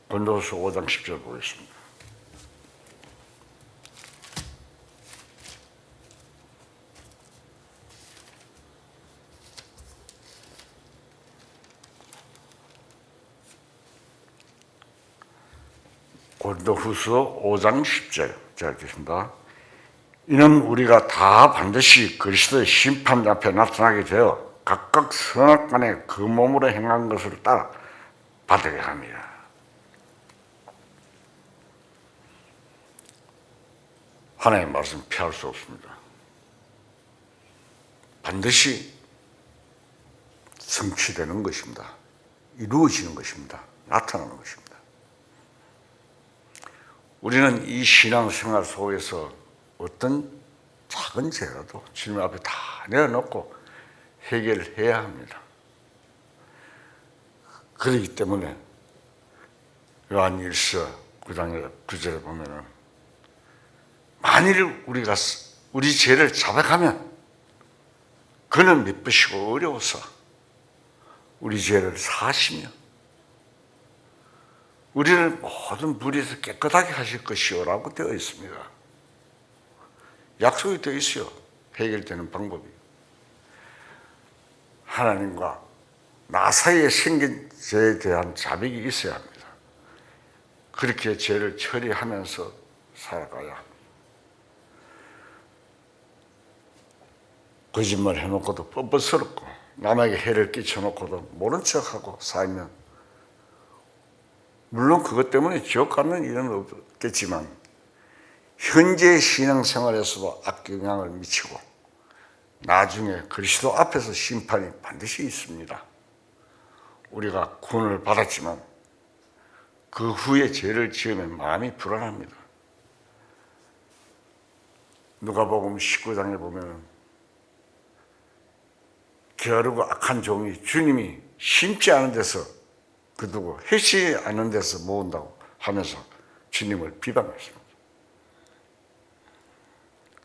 고린도후서 5장 10절 보겠습니다. 고린도후서 5장 10절. 자, 읽겠습니다. 이는 우리가 다 반드시 그리스도의 심판 앞에 나타나게 되어 각각 선악간에 그 몸으로 행한 것을 따라 받으려 합니다. 하나님의 말씀 피할 수 없습니다. 반드시 성취되는 것입니다. 이루어지는 것입니다. 나타나는 것입니다. 우리는 이 신앙생활 속에서 어떤 작은 죄라도 주님 앞에 다 내어놓고 해결해야 합니다. 그렇기 때문에 요한 1서 9장 9절에 보면은 만일 우리가 우리 죄를 자백하면 그는 미쁘시고 어려워서 우리 죄를 사하시며 우리를 모든 불의에서 깨끗하게 하실 것이요라고 되어 있습니다. 약속이 되어 있어요. 해결되는 방법이. 하나님과 나 사이에 생긴 죄에 대한 자백이 있어야 합니다. 그렇게 죄를 처리하면서 살아가야 합니다. 거짓말 해놓고도 뻔뻔스럽고 남에게 해를 끼쳐놓고도 모른 척하고 살면 물론 그것 때문에 지옥 가는 일은 없겠지만 현재 신앙생활에서도 악영향을 미치고 나중에 그리스도 앞에서 심판이 반드시 있습니다. 우리가 구원을 받았지만 그 후에 죄를 지으면 마음이 불안합니다. 누가복음 19장에 보면 게으르고 악한 종이 주님이 심지 않은 데서 그두고 해치 않은 데서 모은다고 하면서 주님을 비방했습니다.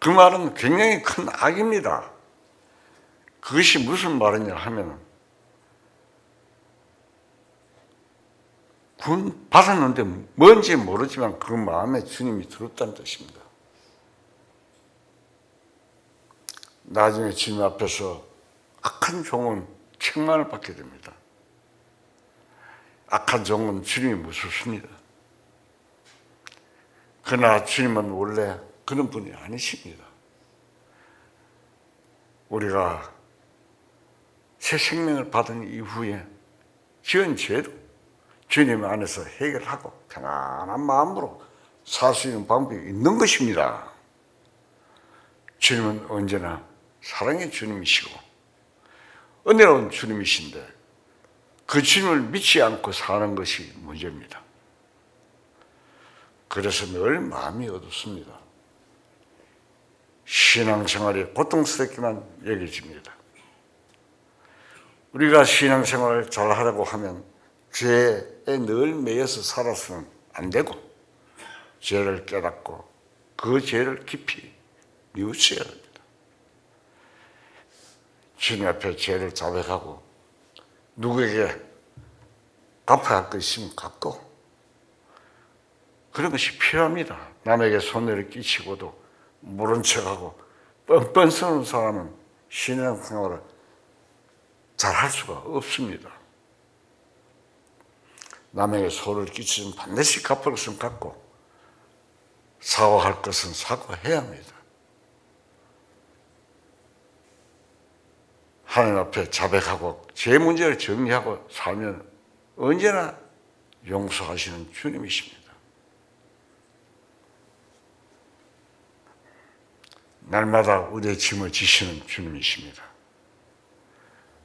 그 말은 굉장히 큰 악입니다. 그것이 무슨 말이냐 하면 구원 받았는데 뭔지 모르지만 그 마음에 주님이 들었다는 뜻입니다. 나중에 주님 앞에서 악한 종은 책망을 받게 됩니다. 악한 종은 주님이 무섭습니다. 그러나 주님은 원래 그런 분이 아니십니다. 우리가 새 생명을 받은 이후에 지은 죄도 주님 안에서 해결하고 편안한 마음으로 살 수 있는 방법이 있는 것입니다. 주님은 언제나 사랑의 주님이시고 은혜로운 주님이신데 그 주님을 믿지 않고 사는 것이 문제입니다. 그래서 늘 마음이 어둡습니다. 신앙생활이 고통스럽기만 여겨집니다. 우리가 신앙생활을 잘하려고 하면 죄에 늘 매여서 살아서는 안 되고 죄를 깨닫고 그 죄를 깊이 뉘우쳐야 합니다. 주님 앞에 죄를 자백하고 누구에게 갚아야 할 것 있으면 갚고 그런 것이 필요합니다. 남에게 손해를 끼치고도 모른 척하고 뻔뻔 쓰는 사람은 신앙생활을 잘 할 수가 없습니다. 남에게 손을 끼치면 반드시 갚을 것은 갚고 사과할 것은 사과해야 합니다. 하나님 앞에 자백하고 제 문제를 정리하고 살면 언제나 용서하시는 주님이십니다. 날마다 우리의 짐을 지시는 주님이십니다.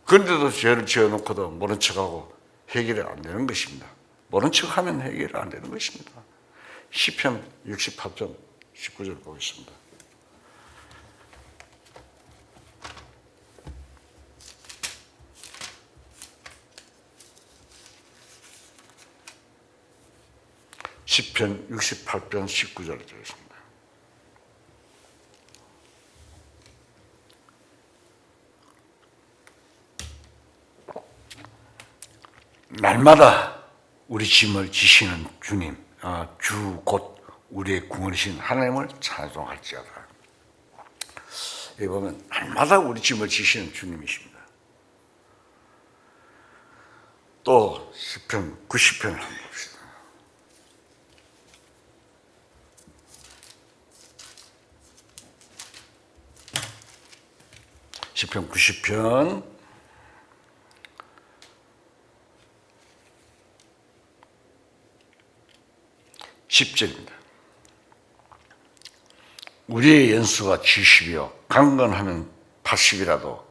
그런데도 죄를 지어놓고도 모른 척하고 해결이 안 되는 것입니다. 모른 척하면 해결이 안 되는 것입니다. 시편 68편 19절 보겠습니다. 시편 68편 19절에 되겠습니다. 날마다 우리 짐을 지시는 주님, 주 곧 우리의 구원이신 하나님을 찬송할지어다. 여기 보면 날마다 우리 짐을 지시는 주님이십니다. 또 시편 90편을 한번 봅시다. 시편 90편 10절입니다. 우리의 연수가 70이요 강건하면 80이라도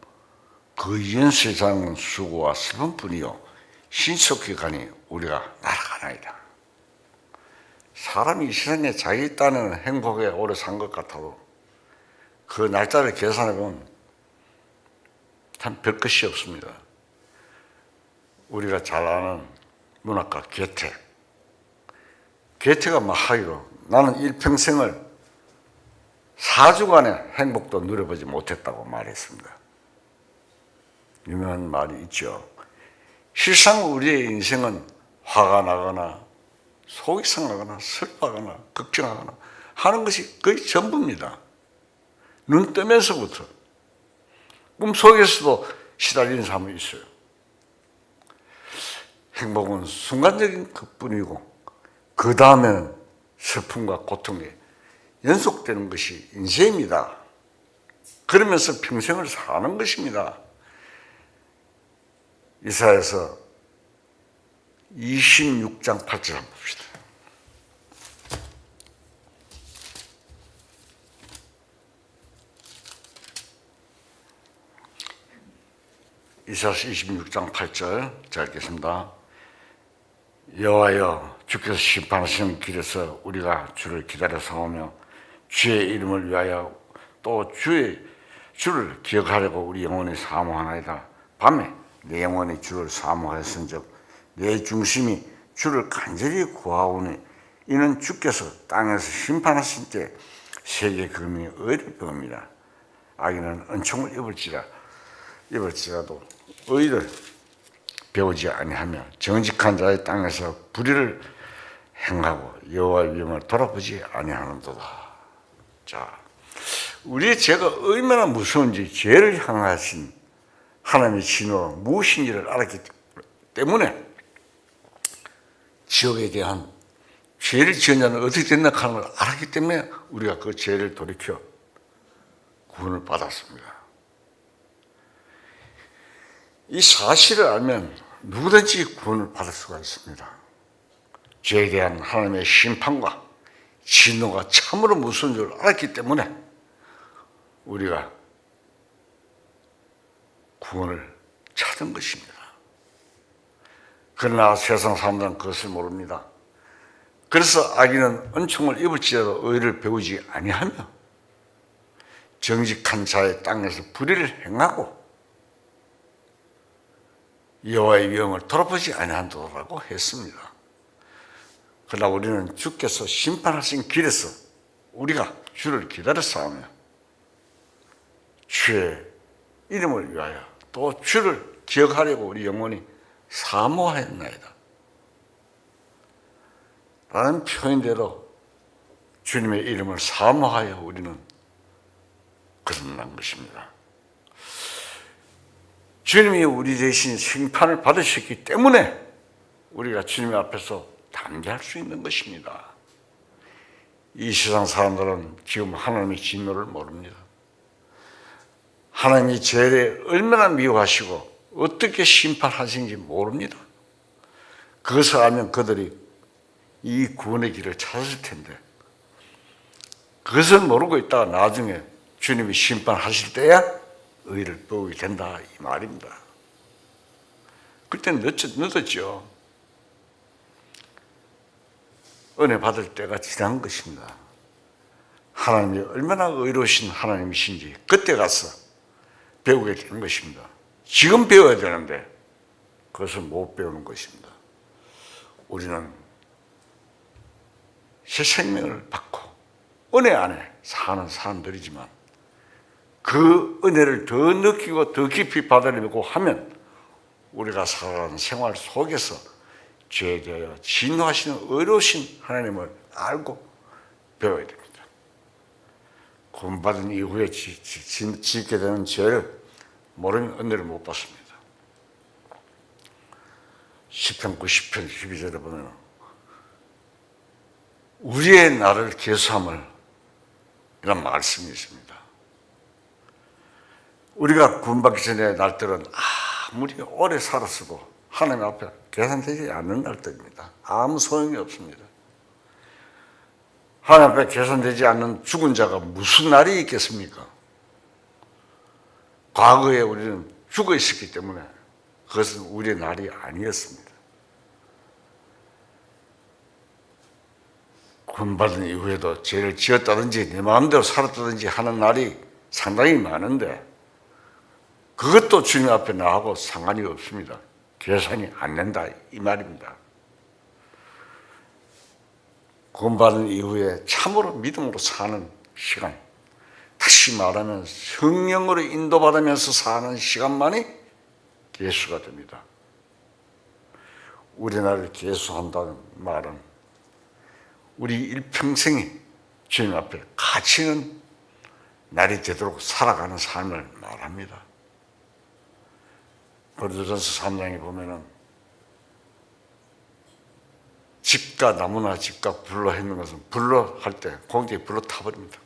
그 연수의 장은 수고와 슬픔뿐이요 신속히 가니 우리가 날아가나이다. 사람이 이 세상에 자기 딴에는 행복에 오래 산 것 같아도 그 날짜를 계산해 보면 참 별 것이 없습니다. 우리가 잘 아는 문학가 게테가 막 하기로 나는 일평생을 4주간의 행복도 누려보지 못했다고 말했습니다. 유명한 말이 있죠. 실상 우리의 인생은 화가 나거나 속이 상하거나 슬퍼하거나 걱정하거나 하는 것이 거의 전부입니다. 눈 뜨면서부터 꿈속에서도 시달리는 사람이 있어요. 행복은 순간적인 것뿐이고 그 다음에는 슬픔과 고통이 연속되는 것이 인생입니다. 그러면서 평생을 사는 것입니다. 이사야서 26장 8절 한번 봅시다. 이사야서 26장 8절 잘 읽겠습니다. 여호와여 주께서 심판하시는 길에서 우리가 주를 기다려 사오며 주의 이름을 위하여 또 주를 기억하려고 우리 영혼이 사모하나이다. 밤에 내 영혼이 주를 사모하였은즉 내 중심이 주를 간절히 구하오니 이는 주께서 땅에서 심판하신 때 세계 금이 의를 배웁니다. 악인은 은총을 입을지라도 의를 배우지 아니하며 정직한 자의 땅에서 불의를 행하고 여호와의 위엄을 돌아보지 아니하는도다. 자, 우리의 죄가 얼마나 무서운지 죄를 향하신 하나님의 진노가 무엇인지를 알았기 때문에 지옥에 대한 죄를 지은 자는 어떻게 된다 하는 걸 알았기 때문에 우리가 그 죄를 돌이켜 구원을 받았습니다. 이 사실을 알면 누구든지 구원을 받을 수가 있습니다. 죄에 대한 하나님의 심판과 진노가 참으로 무서운 줄 알았기 때문에 우리가 구원을 찾은 것입니다. 그러나 세상 사람들은 그것을 모릅니다. 그래서 악인은 은총을 입을지라도 의를 배우지 아니하며 정직한 자의 땅에서 불의를 행하고 여호와의 위엄을 돌아보지 아니한다고 했습니다. 그러나 우리는 주께서 심판하신 길에서 우리가 주를 기다려 싸우며 주의 이름을 위하여 또 주를 기억하려고 우리 영혼이 사모하였나이다. 라는 표현대로 주님의 이름을 사모하여 우리는 거듭난 것입니다. 주님이 우리 대신 심판을 받으셨기 때문에 우리가 주님 앞에서 담대할 수 있는 것입니다. 이 세상 사람들은 지금 하나님의 진노를 모릅니다. 하나님이 죄를 얼마나 미워하시고 어떻게 심판하시는지 모릅니다. 그것을 알면 그들이 이 구원의 길을 찾았을 텐데 그것을 모르고 있다가 나중에 주님이 심판하실 때야 의를 배우게 된다 이 말입니다. 그때는 늦었죠. 은혜 받을 때가 지난 것입니다. 하나님이 얼마나 의로우신 하나님이신지 그때 가서 배우게 되는 것입니다. 지금 배워야 되는데 그것을 못 배우는 것입니다. 우리는 새 생명을 받고 은혜 안에 사는 사람들이지만 그 은혜를 더 느끼고 더 깊이 받아들이고 하면 우리가 살아가는 생활 속에서 죄에 대하여 진노하시는 의로우신 하나님을 알고 배워야 됩니다. 구원받은 이후에 짓게 되는 죄를 모르면 은혜를 못 받습니다. 시편 90편 12절에 보면 우리의 나를 계수함을 이런 말씀이 있습니다. 우리가 구원받기 전에 날들은 아무리 오래 살았어도 하나님 앞에 계산되지 않는 날들입니다. 아무 소용이 없습니다. 하나님 앞에 계산되지 않는 죽은 자가 무슨 날이 있겠습니까? 과거에 우리는 죽어 있었기 때문에 그것은 우리의 날이 아니었습니다. 구원받은 이후에도 죄를 지었다든지 내 마음대로 살았다든지 하는 날이 상당히 많은데 그것도 주님 앞에 나하고 상관이 없습니다. 계산이 안 된다 이 말입니다. 구원받은 이후에 참으로 믿음으로 사는 시간, 다시 말하면 성령으로 인도받으면서 사는 시간만이 계수가 됩니다. 우리나라를 계수한다는 말은 우리 일평생이 주님 앞에 갇히는 날이 되도록 살아가는 삶을 말합니다. 고린도전서 3장에 보면은 집과 나무나 집과 불로 했는 것은 불로 할 때 공기에 불로 타버립니다.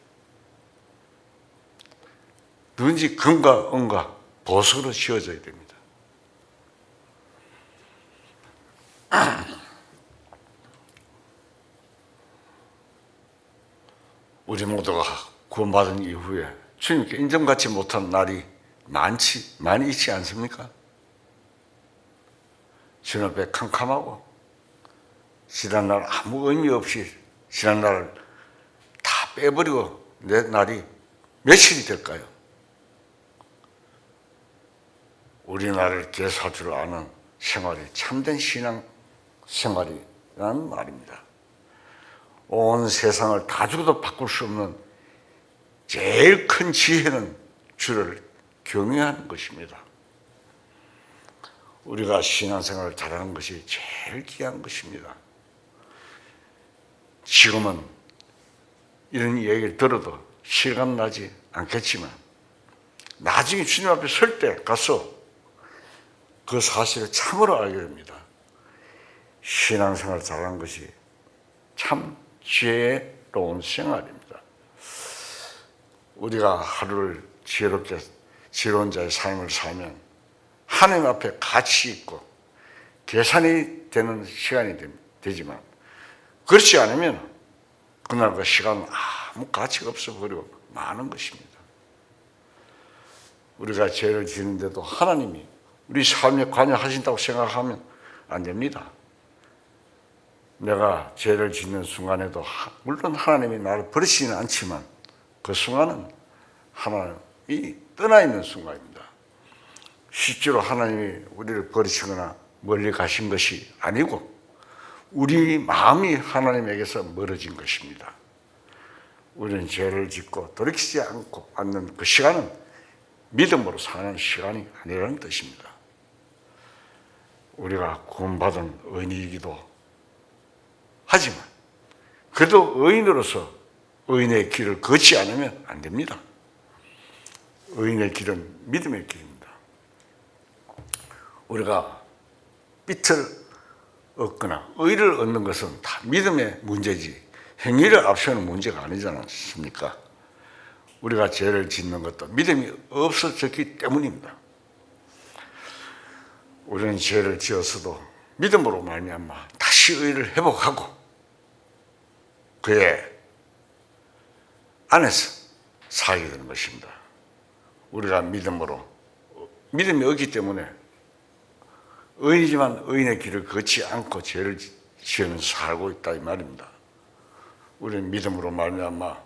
누군지 금과 은과 보석으로 지어져야 됩니다. 우리 모두가 구원받은 이후에 주님께 인정받지 못한 날이 많이 있지 않습니까? 주님 앞에 캄캄하고 지난 날 아무 의미 없이 지난 날을 다 빼버리고 내 날이 며칠이 될까요? 우리 나라를 계수할 줄 아는 생활이 참된 신앙 생활이라는 말입니다. 온 세상을 다 죽어도 바꿀 수 없는 제일 큰 지혜는 주를 경외하는 것입니다. 우리가 신앙생활을 잘하는 것이 제일 귀한 것입니다. 지금은 이런 얘기를 들어도 실감나지 않겠지만 나중에 주님 앞에 설 때 가서 그 사실을 참으로 알게 됩니다. 신앙생활을 잘하는 것이 참 지혜로운 생활입니다. 우리가 하루를 지혜롭게 지혜로운 자의 삶을 살면 하나님 앞에 가치 있고 계산이 되는 시간이 되지만 그렇지 않으면 그날 그 시간은 아무 가치가 없어 버리고 마는 것입니다. 우리가 죄를 지는데도 하나님이 우리 삶에 관여하신다고 생각하면 안 됩니다. 내가 죄를 짓는 순간에도 물론 하나님이 나를 버리시지는 않지만 그 순간은 하나님이 떠나 있는 순간입니다. 실제로 하나님이 우리를 버리시거나 멀리 가신 것이 아니고 우리 마음이 하나님에게서 멀어진 것입니다. 우리는 죄를 짓고 돌이키지 않는 그 시간은 믿음으로 사는 시간이 아니라는 뜻입니다. 우리가 구원받은 의인이기도 하지만 그래도 의인으로서 의인의 길을 걷지 않으면 안 됩니다. 의인의 길은 믿음의 길입니다. 우리가 빛을 얻거나 의를 얻는 것은 다 믿음의 문제지 행위를 앞세우는 문제가 아니지 않습니까? 우리가 죄를 짓는 것도 믿음이 없어졌기 때문입니다. 우리는 죄를 지었어도 믿음으로 말미암아 다시 의를 회복하고 그의 안에서 살게 되는 것입니다. 우리가 믿음이 없기 때문에 의인이지만 의인의 길을 걷지 않고 죄를 지으면서 살고 있다 이 말입니다. 우리는 믿음으로 말미암아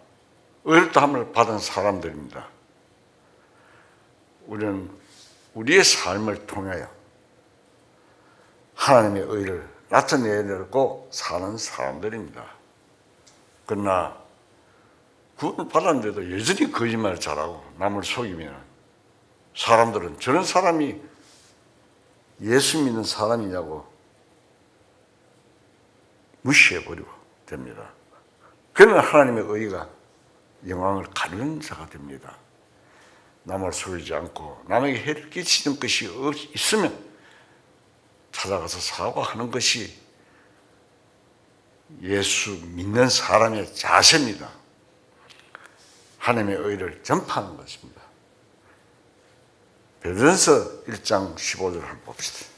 의롭다함을 받은 사람들입니다. 우리는 우리의 삶을 통하여 하나님의 의를 나타내려고 사는 사람들입니다. 그러나 구원을 받았는데도 여전히 거짓말을 잘하고 남을 속이면 사람들은 저런 사람이 예수 믿는 사람이냐고 무시해버리고 됩니다. 그러면 하나님의 의가 영광을 가르는 자가 됩니다. 남을 속이지 않고 남에게 해를 끼치는 것이 있으면 찾아가서 사과하는 것이 예수 믿는 사람의 자세입니다. 하나님의 의를 전파하는 것입니다. 베드로전서 1장 15절 한번 봅시다.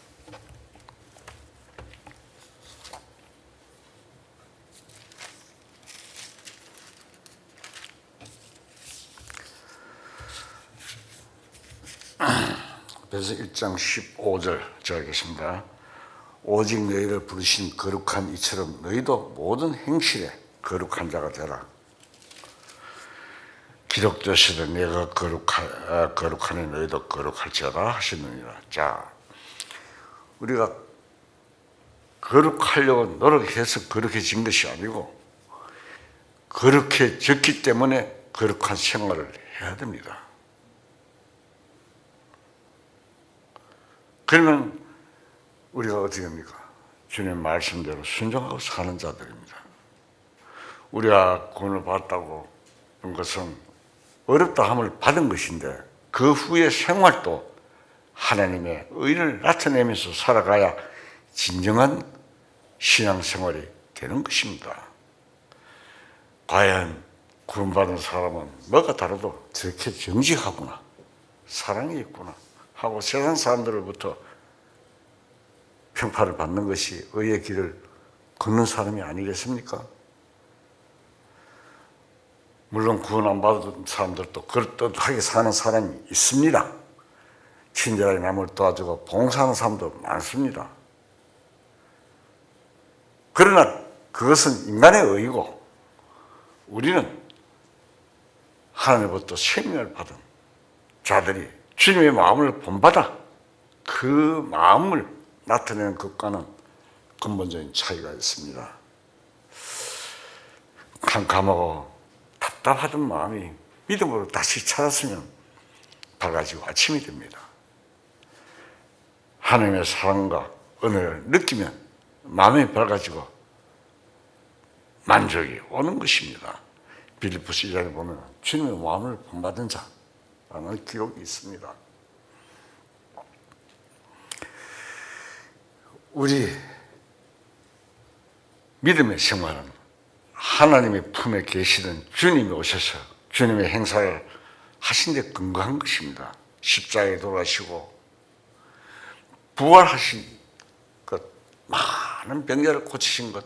그래서 1장 15절 적겠습니다. 오직 너희를 부르신 거룩한 이처럼 너희도 모든 행실에 거룩한 자가 되라. 기록되시되 내가 거룩하니 너희도 거룩할지어다 하시느니라. 자, 우리가 거룩하려고 노력해서 거룩해진 것이 아니고 거룩해졌기 때문에 거룩한 생활을 해야 됩니다. 그러면 우리가 어떻게 합니까? 주님 말씀대로 순종하고 사는 자들입니다. 우리가 구원을 받았다고 한 것은 어렵다 함을 받은 것인데 그 후의 생활도 하나님의 의를 나타내면서 살아가야 진정한 신앙생활이 되는 것입니다. 과연 구원받은 사람은 뭐가 다르도 저렇게 정직하구나, 사랑이 있구나 하고 세상 사람들로부터 평가를 받는 것이 의의 길을 걷는 사람이 아니겠습니까? 물론 구원 안 받은 사람들도 그럴듯하게 사는 사람이 있습니다. 친절하게 남을 도와주고 봉사하는 사람도 많습니다. 그러나 그것은 인간의 의이고 우리는 하나님으로부터 생명을 받은 자들이 주님의 마음을 본받아 그 마음을 나타내는 것과는 근본적인 차이가 있습니다. 캄캄하고 답답하던 마음이 믿음으로 다시 찾았으면 밝아지고 아침이 됩니다. 하나님의 사랑과 은혜를 느끼면 마음이 밝아지고 만족이 오는 것입니다. 빌립보서 2장에 보면 주님의 마음을 본받은 자라는 기록이 있습니다. 우리 믿음의 생활은 하나님의 품에 계시던 주님이 오셔서 주님의 행사를 하신 데 근거한 것입니다. 십자가에 돌아가시고 부활하신 것, 많은 병자를 고치신 것,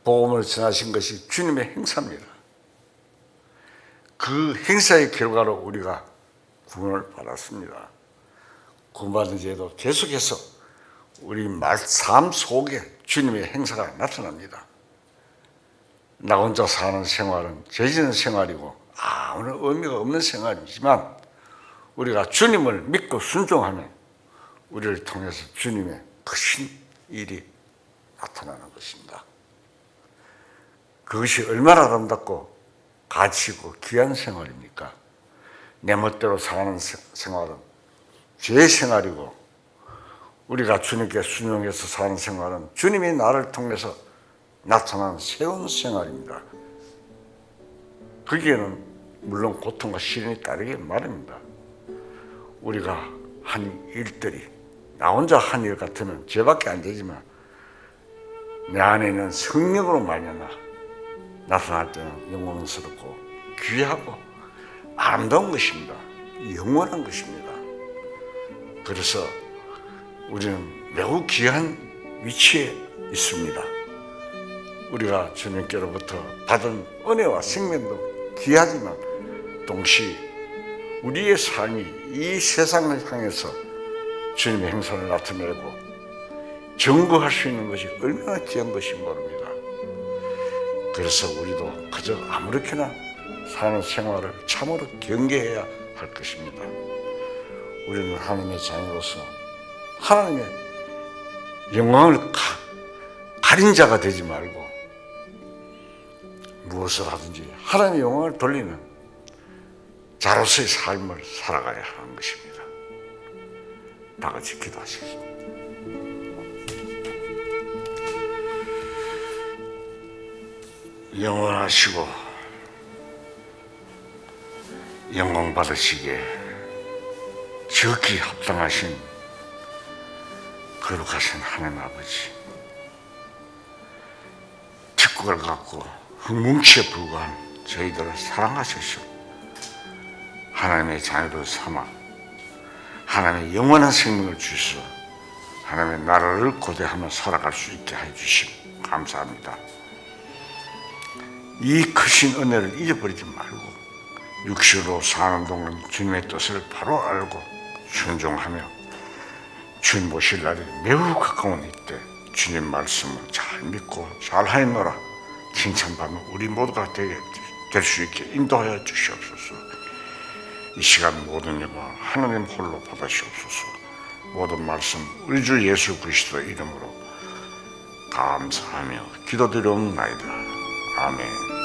복음을 전하신 것이 주님의 행사입니다. 그 행사의 결과로 우리가 구원을 받았습니다. 구원받은 뒤에도 계속해서 우리 삶 속에 주님의 행사가 나타납니다. 나 혼자 사는 생활은 죄지는 생활이고 아무런 의미가 없는 생활이지만 우리가 주님을 믿고 순종하면 우리를 통해서 주님의 크신 일이 나타나는 것입니다. 그것이 얼마나 아름답고 가치 있고 귀한 생활입니까? 내 멋대로 사는 생활은 죄의 생활이고 우리가 주님께 순종해서 사는 생활은 주님이 나를 통해서 나타나는 새로운 생활입니다. 거기에는 물론 고통과 시련이 따르게 말입니다. 우리가 한 일들이 나 혼자 한 일 같으면 죄밖에 안 되지만 내 안에 있는 성령으로 말미암아 나타날 때는 영광스럽고 귀하고 아름다운 것입니다. 영원한 것입니다. 그래서 우리는 매우 귀한 위치에 있습니다. 우리가 주님께로부터 받은 은혜와 생명도 귀하지만 동시에 우리의 삶이 이 세상을 향해서 주님의 행선을 나타내고 증거할 수 있는 것이 얼마나 귀한 것인지 모릅니다. 그래서 우리도 그저 아무렇게나 사는 생활을 참으로 경계해야 할 것입니다. 우리는 하나님의 자녀로서 하나님의 영광을 가린 자가 되지 말고 무엇을 하든지 하나님의 영광을 돌리는 자로서의 삶을 살아가야 하는 것입니다. 다 같이 기도하시겠습니다. 영원하시고 영광 받으시기에 지극히 합당하신 거룩하신 하나님 아버지, 직국을 갖고 흙뭉치에 불과한 저희들을 사랑하셔서 하나님의 자녀로 삼아 하나님의 영원한 생명을 주셔서 하나님의 나라를 고대하며 살아갈 수 있게 해주심 감사합니다. 이 크신 은혜를 잊어버리지 말고 육신으로 사는 동안 주님의 뜻을 바로 알고 순종하며 주님 모실 날이 매우 가까운 이때 주님 말씀을 잘 믿고 잘 하였노라 칭찬받는 우리 모두가 될 수 있게 인도하여 주시옵소서. 이 시간 모든 영광 하나님 홀로 받으시옵소서. 모든 말씀 우리 주 예수 그리스도의 이름으로 감사하며 기도드리옵나이다. 아멘.